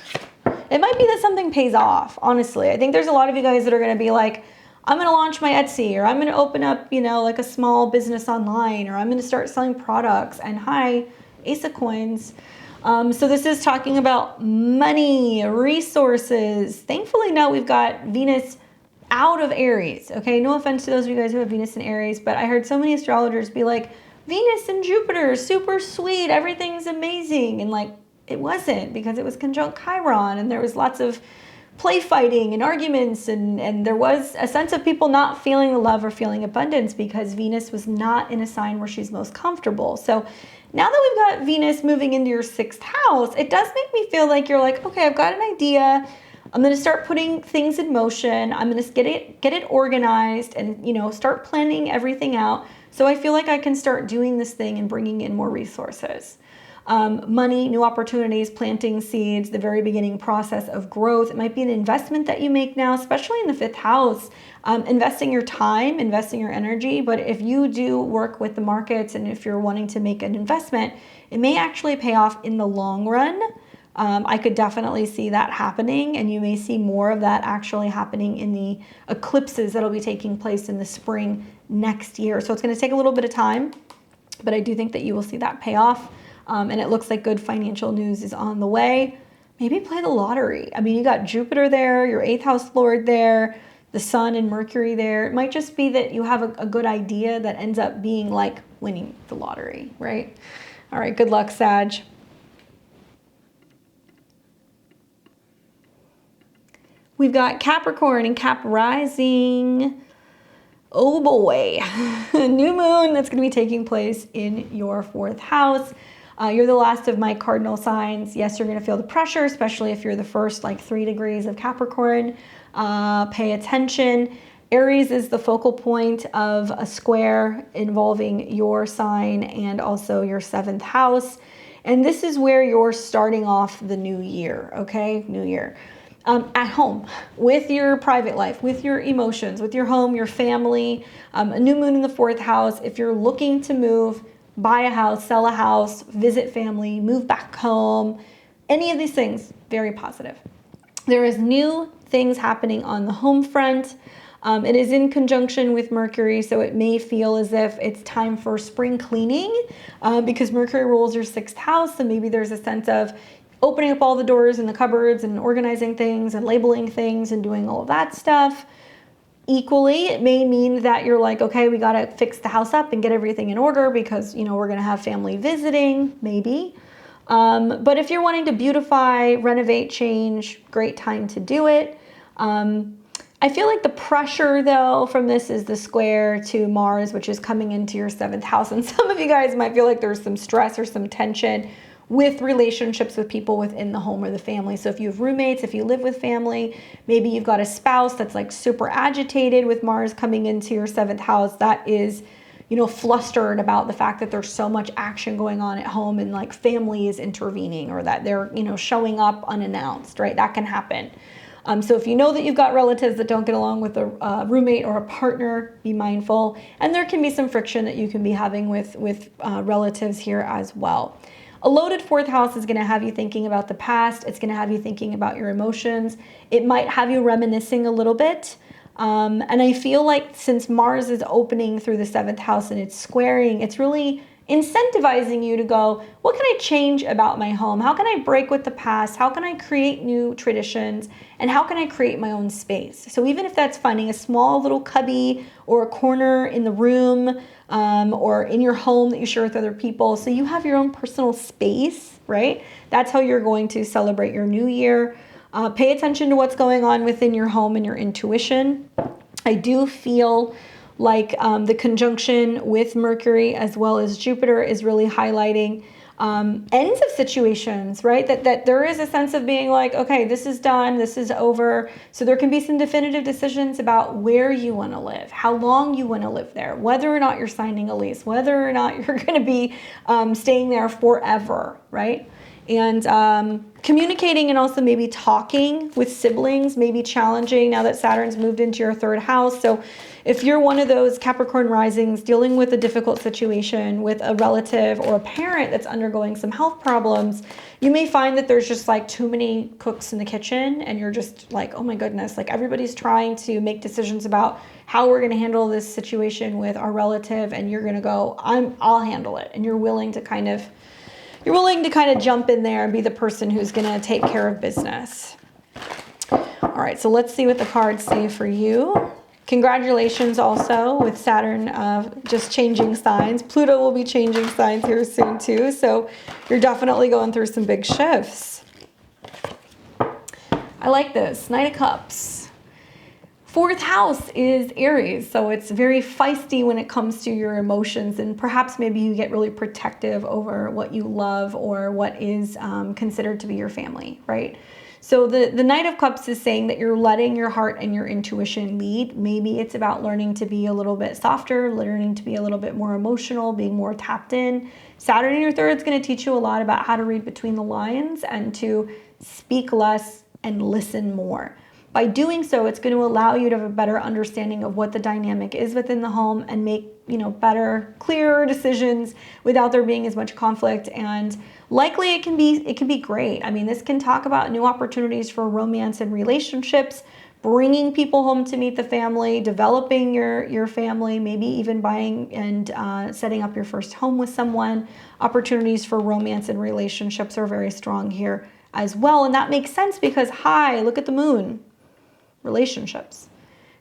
It might be that something pays off, honestly. I think there's a lot of you guys that are going to be like, I'm going to launch my Etsy, or I'm going to open up, like a small business online, or I'm going to start selling products. And hi, Ace of Coins. So this is talking about money, resources. Thankfully now we've got Venus out of Aries, okay? No offense to those of you guys who have Venus in Aries, but I heard so many astrologers be like, Venus and Jupiter, super sweet, everything's amazing. And like, it wasn't, because it was conjunct Chiron, and there was lots of play fighting and arguments, and there was a sense of people not feeling the love or feeling abundance because Venus was not in a sign where she's most comfortable. So now that we've got Venus moving into your 6th house, it does make me feel like you're like, okay, I've got an idea. I'm going to start putting things in motion. I'm going to get it organized and, start planning everything out. So I feel like I can start doing this thing and bringing in more resources. Money, new opportunities, planting seeds, the very beginning process of growth. It might be an investment that you make now, especially in the 5th house, investing your time, investing your energy. But if you do work with the markets, and if you're wanting to make an investment, it may actually pay off in the long run. I could definitely see that happening, and you may see more of that actually happening in the eclipses that'll be taking place in the spring next year. So it's going to take a little bit of time, but I do think that you will see that pay off. And it looks like good financial news is on the way. Maybe play the lottery. I mean, you got Jupiter there, your 8th house lord there, the sun and Mercury there. It might just be that you have a good idea that ends up being like winning the lottery, right? All right, good luck, Sag. We've got Capricorn and Cap rising. Oh boy, new moon that's going to be taking place in your 4th house. You're the last of my cardinal signs. Yes, you're going to feel the pressure, especially if you're the first 3 degrees of Capricorn. Pay attention. Aries is the focal point of a square involving your sign and also your 7th house. And this is where you're starting off the new year, okay? New year. At home, with your private life, with your emotions, with your home, your family, a new moon in the 4th house. If you're looking to move, buy a house, sell a house, visit family, move back home, any of these things, very positive. There is new things happening on the home front. It is in conjunction with Mercury, so it may feel as if it's time for spring cleaning because Mercury rules your 6th house, and maybe there's a sense of opening up all the doors and the cupboards and organizing things and labeling things and doing all of that stuff. Equally, it may mean that you're like, okay, we got to fix the house up and get everything in order because, we're going to have family visiting, maybe. But if you're wanting to beautify, renovate, change, great time to do it. I feel like the pressure though from this is the square to Mars, which is coming into your 7th house. And some of you guys might feel like there's some stress or some tension with relationships with people within the home or the family. So if you have roommates, if you live with family, maybe you've got a spouse that's like super agitated with Mars coming into your 7th house, that is, you know, flustered about the fact that there's so much action going on at home and like family is intervening, or that they're, you know, showing up unannounced, right? That can happen. So if you know that you've got relatives that don't get along with a roommate or a partner, be mindful. And there can be some friction that you can be having with relatives here as well. A loaded 4th house is going to have you thinking about the past. It's going to have you thinking about your emotions. It might have you reminiscing a little bit. And I feel like since Mars is opening through the 7th house and it's squaring, it's really incentivizing you to go, what can I change about my home? How can I break with the past? How can I create new traditions? And how can I create my own space? So even if that's finding a small little cubby or a corner in the room or in your home that you share with other people, so you have your own personal space, right? That's how you're going to celebrate your new year. Pay attention to what's going on within your home and your intuition. I do feel like the conjunction with Mercury as well as Jupiter is really highlighting ends of situations, right? That there is a sense of being like, okay, this is done, this is over. So there can be some definitive decisions about where you want to live, how long you want to live there, whether or not you're signing a lease, whether or not you're going to be staying there forever, right? And communicating and also maybe talking with siblings may be challenging now that Saturn's moved into your 3rd house. So if you're one of those Capricorn risings dealing with a difficult situation with a relative or a parent that's undergoing some health problems, you may find that there's just like too many cooks in the kitchen and you're just like, oh my goodness, like everybody's trying to make decisions about how we're going to handle this situation with our relative, and you're going to go, I'll handle it. And you're willing to kind of jump in there and be the person who's going to take care of business. All right, so let's see what the cards say for you. Congratulations also with Saturn just changing signs. Pluto will be changing signs here soon too, so you're definitely going through some big shifts. I like this. Knight of Cups. 4th house is Aries, so it's very feisty when it comes to your emotions, and perhaps maybe you get really protective over what you love or what is considered to be your family, right? So the Knight of Cups is saying that you're letting your heart and your intuition lead. Maybe it's about learning to be a little bit softer, learning to be a little bit more emotional, being more tapped in. Saturn in your 3rd is going to teach you a lot about how to read between the lines and to speak less and listen more. By doing so, it's going to allow you to have a better understanding of what the dynamic is within the home and make, you know, better, clearer decisions without there being as much conflict. And likely it can be great. I mean, this can talk about new opportunities for romance and relationships, bringing people home to meet the family, developing your family, maybe even buying and setting up your first home with someone. Opportunities for romance and relationships are very strong here as well. And that makes sense because, hi, look at the moon. Relationships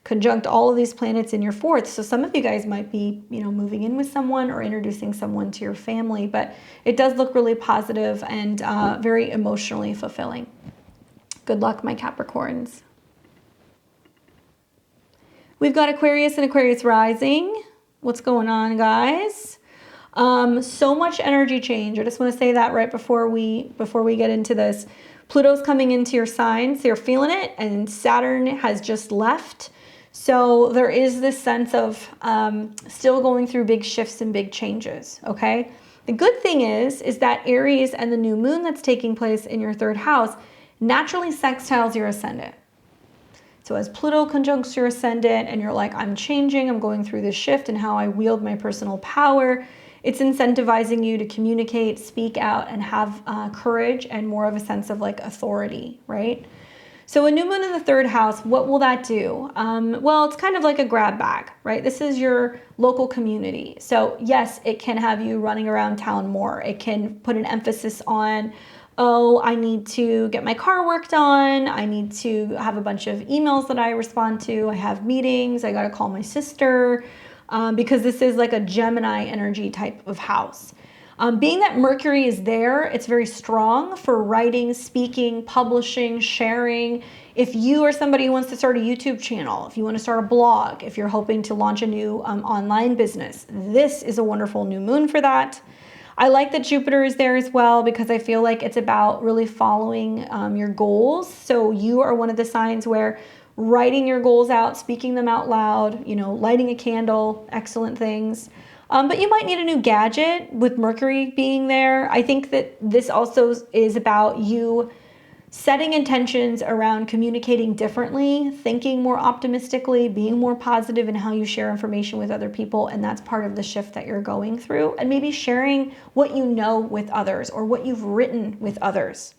conjunct all of these planets in your 4th. So some of you guys might be, you know, moving in with someone or introducing someone to your family, but it does look really positive and very emotionally fulfilling. Good luck, my Capricorns. We've got Aquarius and Aquarius rising. What's going on, guys? So much energy change. I just want to say that right before we get into this. Pluto's coming into your sign, so you're feeling it, and Saturn has just left. So there is this sense of still going through big shifts and big changes, okay? The good thing is that Aries and the new moon that's taking place in your 3rd house naturally sextiles your ascendant. So as Pluto conjuncts your ascendant and you're like, I'm changing, I'm going through this shift in how I wield my personal power, it's incentivizing you to communicate, speak out, and have courage and more of a sense of like authority, right? So a new moon in the 3rd house, what will that do? Well, it's kind of like a grab bag, right? This is your local community. So yes, it can have you running around town more. It can put an emphasis on, oh, I need to get my car worked on. I need to have a bunch of emails that I respond to. I have meetings. I got to call my sister. Because this is like a Gemini energy type of house. Being that Mercury is there, it's very strong for writing, speaking, publishing, sharing. If you are somebody who wants to start a YouTube channel, if you want to start a blog, if you're hoping to launch a new online business, this is a wonderful new moon for that. I like that Jupiter is there as well because I feel like it's about really following your goals. So you are one of the signs where writing your goals out, speaking them out loud, lighting a candle, excellent things. But you might need a new gadget with Mercury being there. I think that this also is about you setting intentions around communicating differently, thinking more optimistically, being more positive in how you share information with other people. And that's part of the shift that you're going through. And maybe sharing what you know with others or what you've written with others.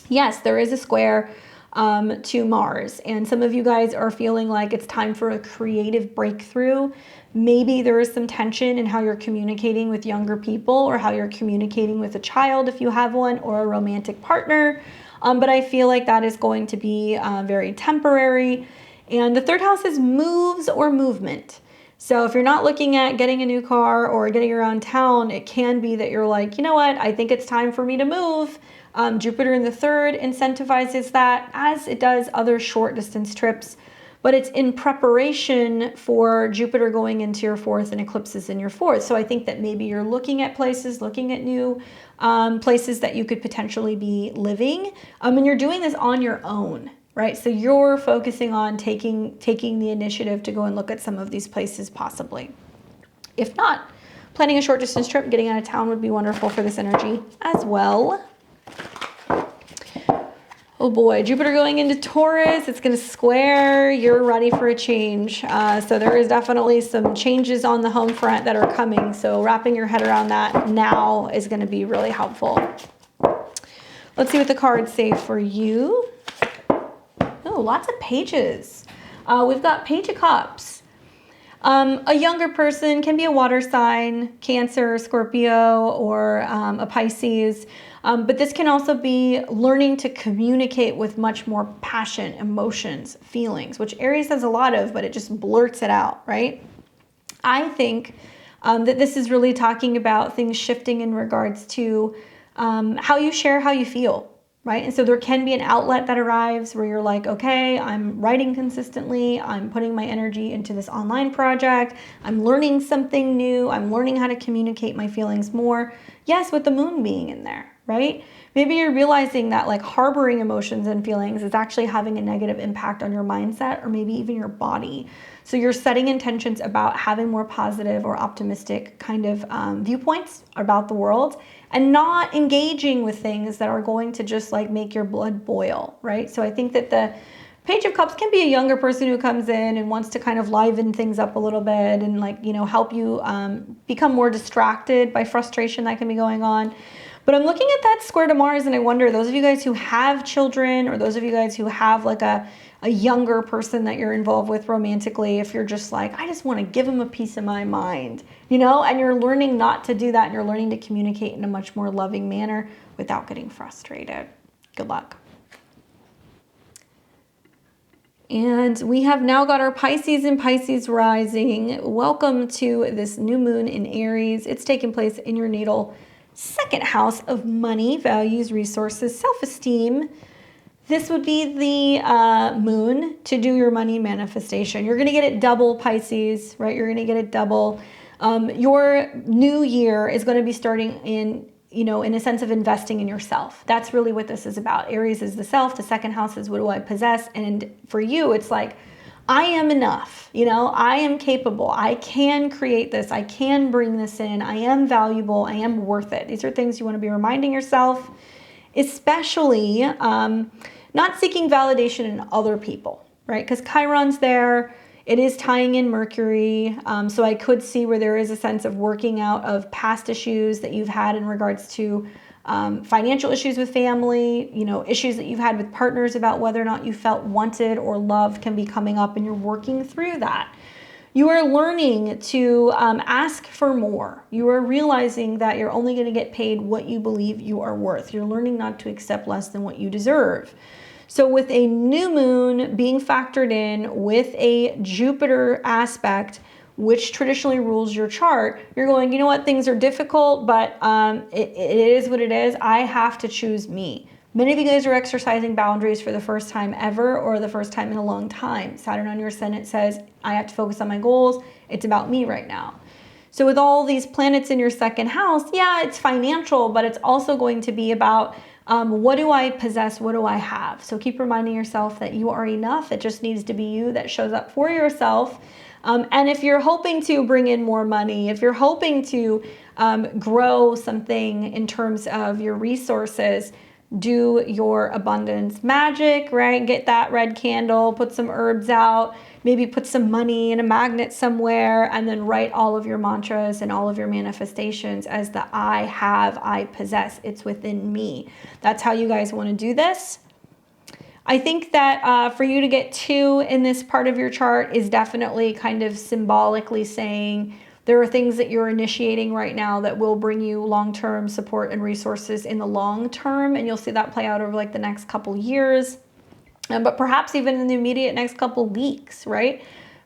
Yes, there is a square to Mars. And some of you guys are feeling like it's time for a creative breakthrough. Maybe there is some tension in how you're communicating with younger people or how you're communicating with a child if you have one or a romantic partner. But I feel like that is going to be very temporary. And the third house is moves or movement. So if you're not looking at getting a new car or getting around town, it can be that you're like, you know what, I think it's time for me to move. Jupiter in the third incentivizes that, as it does other short distance trips. But it's in preparation for Jupiter going into your fourth and eclipses in your fourth. So I think that maybe you're looking at places, looking at new places that you could potentially be living. And you're doing this on your own, right? So you're focusing on taking the initiative to go and look at some of these places possibly. If not, planning a short distance trip, getting out of town would be wonderful for this energy as well. Oh boy, Jupiter going into Taurus, it's going to square, you're ready for a change. So there is definitely some changes on the home front that are coming. So wrapping your head around that now is going to be really helpful. Let's see what the cards say for you. Oh, lots of pages. We've got Page of Cups. A younger person can be a water sign, Cancer, Scorpio, or a Pisces. But this can also be learning to communicate with much more passion, emotions, feelings, which Aries has a lot of, but it just blurts it out, right? I think that this is really talking about things shifting in regards to how you share how you feel, right? And so there can be an outlet that arrives where you're like, okay, I'm writing consistently. I'm putting my energy into this online project. I'm learning something new. I'm learning how to communicate my feelings more. Yes, with the moon being in there, right? Maybe you're realizing that like harboring emotions and feelings is actually having a negative impact on your mindset or maybe even your body. So you're setting intentions about having more positive or optimistic kind of viewpoints about the world and not engaging with things that are going to just like make your blood boil, right? So I think that the Page of Cups can be a younger person who comes in and wants to kind of liven things up a little bit and like, help you become more distracted by frustration that can be going on. But I'm looking at that square to Mars and I wonder, those of you guys who have children or those of you guys who have like a younger person that you're involved with romantically, if you're just like, I just want to give them a piece of my mind, and you're learning not to do that and you're learning to communicate in a much more loving manner without getting frustrated. Good luck. And we have now got our Pisces and Pisces rising. Welcome to this new moon in Aries. It's taking place in your natal second house of money, values, resources, self-esteem. This would be the moon to do your money manifestation. You're going to get it double, Pisces, right? You're going to get it double. Your new year is going to be starting in a sense of investing in yourself. That's really what this is about. Aries is the self. The second house is what do I possess? And for you, it's like, I am enough. I am capable. I can create this. I can bring this in. I am valuable. I am worth it. These are things you want to be reminding yourself, especially not seeking validation in other people, right? Because Chiron's there. It is tying in Mercury, so I could see where there is a sense of working out of past issues that you've had in regards to financial issues with family, issues that you've had with partners about whether or not you felt wanted or loved can be coming up and you're working through that. You are learning to ask for more. You are realizing that you're only going to get paid what you believe you are worth. You're learning not to accept less than what you deserve. So with a new moon being factored in with a Jupiter aspect, which traditionally rules your chart, you're going, you know what, things are difficult, but it is what it is. I have to choose me. Many of you guys are exercising boundaries for the first time ever, or the first time in a long time. Saturn on your ascendant says, I have to focus on my goals. It's about me right now. So with all these planets in your second house, yeah, it's financial, but it's also going to be about what do I possess? What do I have? So keep reminding yourself that you are enough. It just needs to be you that shows up for yourself. And if you're hoping to bring in more money, if you're hoping to grow something in terms of your resources, do your abundance magic, right? Get that red candle, put some herbs out, maybe put some money in a magnet somewhere, and then write all of your mantras and all of your manifestations as the I have, I possess. It's within me. That's how you guys want to do this. I think that for you to get 2 in this part of your chart is definitely kind of symbolically saying there are things that you're initiating right now that will bring you long-term support and resources in the long term. And you'll see that play out over like the next couple years, but perhaps even in the immediate next couple weeks, right?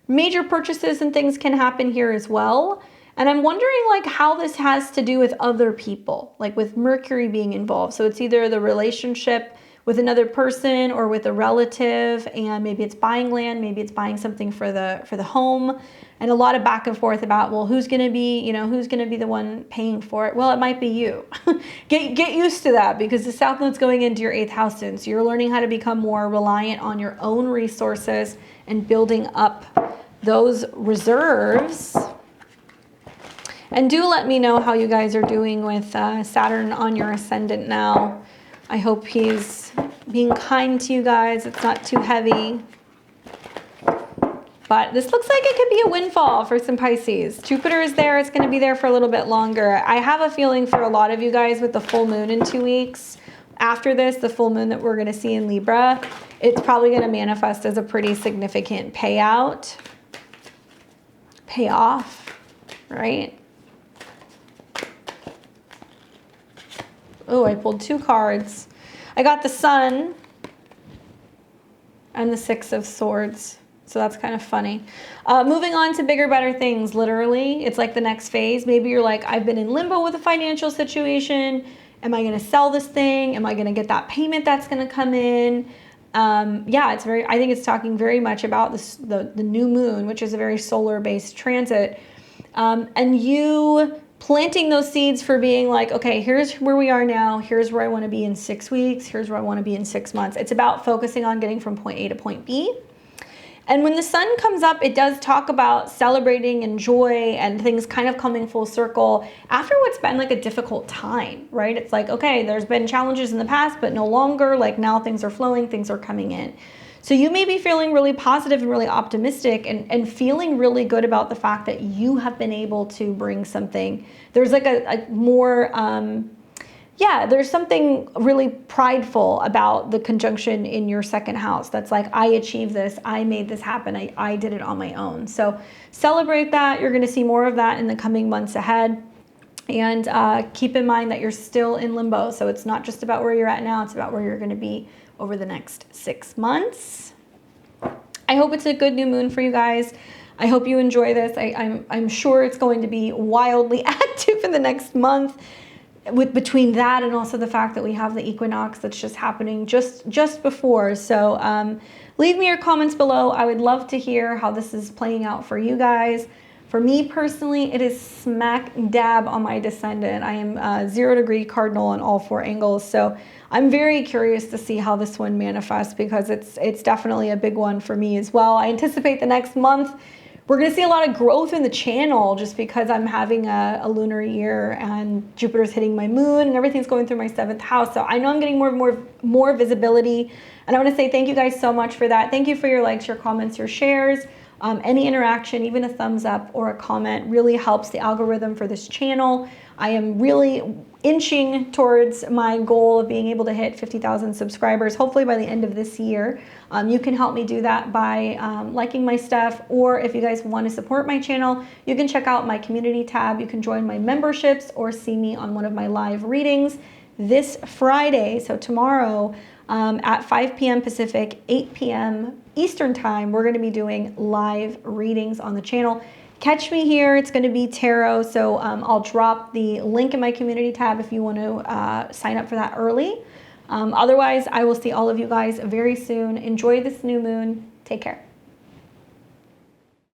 Major purchases and things can happen here as well. And I'm wondering like how this has to do with other people, like with Mercury being involved. So it's either the relationship with another person or with a relative, and maybe it's buying land, maybe it's buying something for the home, and a lot of back and forth about, well, who's going to be, you know, who's going to be the one paying for it? Well, it might be you. Get used to that, because the South Node's going into your 8th house soon. So you're learning how to become more reliant on your own resources and building up those reserves. And do let me know how you guys are doing with Saturn on your ascendant now. I hope he's being kind to you guys. It's not too heavy. But this looks like it could be a windfall for some Pisces. Jupiter is there. It's going to be there for a little bit longer. I have a feeling for a lot of you guys with the full moon in 2 weeks. After this, the full moon that we're going to see in Libra, it's probably going to manifest as a pretty significant payout. Payoff, right? Oh, I pulled 2 cards. I got the Sun and the 6 of Swords. So that's kind of funny. Moving on to bigger, better things, literally. It's like the next phase. Maybe you're like, I've been in limbo with a financial situation. Am I going to sell this thing? Am I going to get that payment that's going to come in? Yeah, it's very, I think it's talking very much about this, the new moon, which is a very solar-based transit. And you planting those seeds for being like, okay, here's where we are now. Here's where I want to be in 6 weeks. Here's where I want to be in 6 months. It's about focusing on getting from point A to point B. And when the Sun comes up, it does talk about celebrating and joy and things kind of coming full circle after what's been like a difficult time, right? It's like, okay, there's been challenges in the past, but no longer. Like now things are flowing, things are coming in. So you may be feeling really positive and really optimistic and feeling really good about the fact that you have been able to bring something. There's like a more, yeah, there's something really prideful about the conjunction in your second house. That's like, I achieved this. I made this happen. I did it on my own. So celebrate that. You're going to see more of that in the coming months ahead. And keep in mind that you're still in limbo. So it's not just about where you're at now. It's about where you're going to be over the next 6 months. I hope it's a good new moon for you guys. I hope you enjoy this. I'm sure it's going to be wildly active in the next month. Between that and also the fact that we have the equinox that's just happening just before. So leave me your comments below. I would love to hear how this is playing out for you guys. For me personally, it is smack dab on my descendant. I am 0 degree cardinal on all 4 angles. So I'm very curious to see how this one manifests, because it's definitely a big one for me as well. I anticipate the next month we're going to see a lot of growth in the channel, just because I'm having a lunar year and Jupiter's hitting my moon and everything's going through my 7th house. So I know I'm getting more visibility. And I want to say thank you guys so much for that. Thank you for your likes, your comments, your shares. Any interaction, even a thumbs up or a comment, really helps the algorithm for this channel. I am really inching towards my goal of being able to hit 50,000 subscribers, hopefully by the end of this year. You can help me do that by liking my stuff, or if you guys want to support my channel, you can check out my community tab. You can join my memberships or see me on one of my live readings this Friday. So tomorrow at 5 p.m. Pacific, 8 p.m. Eastern time, we're going to be doing live readings on the channel. catch me here. It's going to be tarot. So I'll drop the link in my community tab if you want to sign up for that early. Otherwise, I will see all of you guys very soon. Enjoy this new moon. Take care.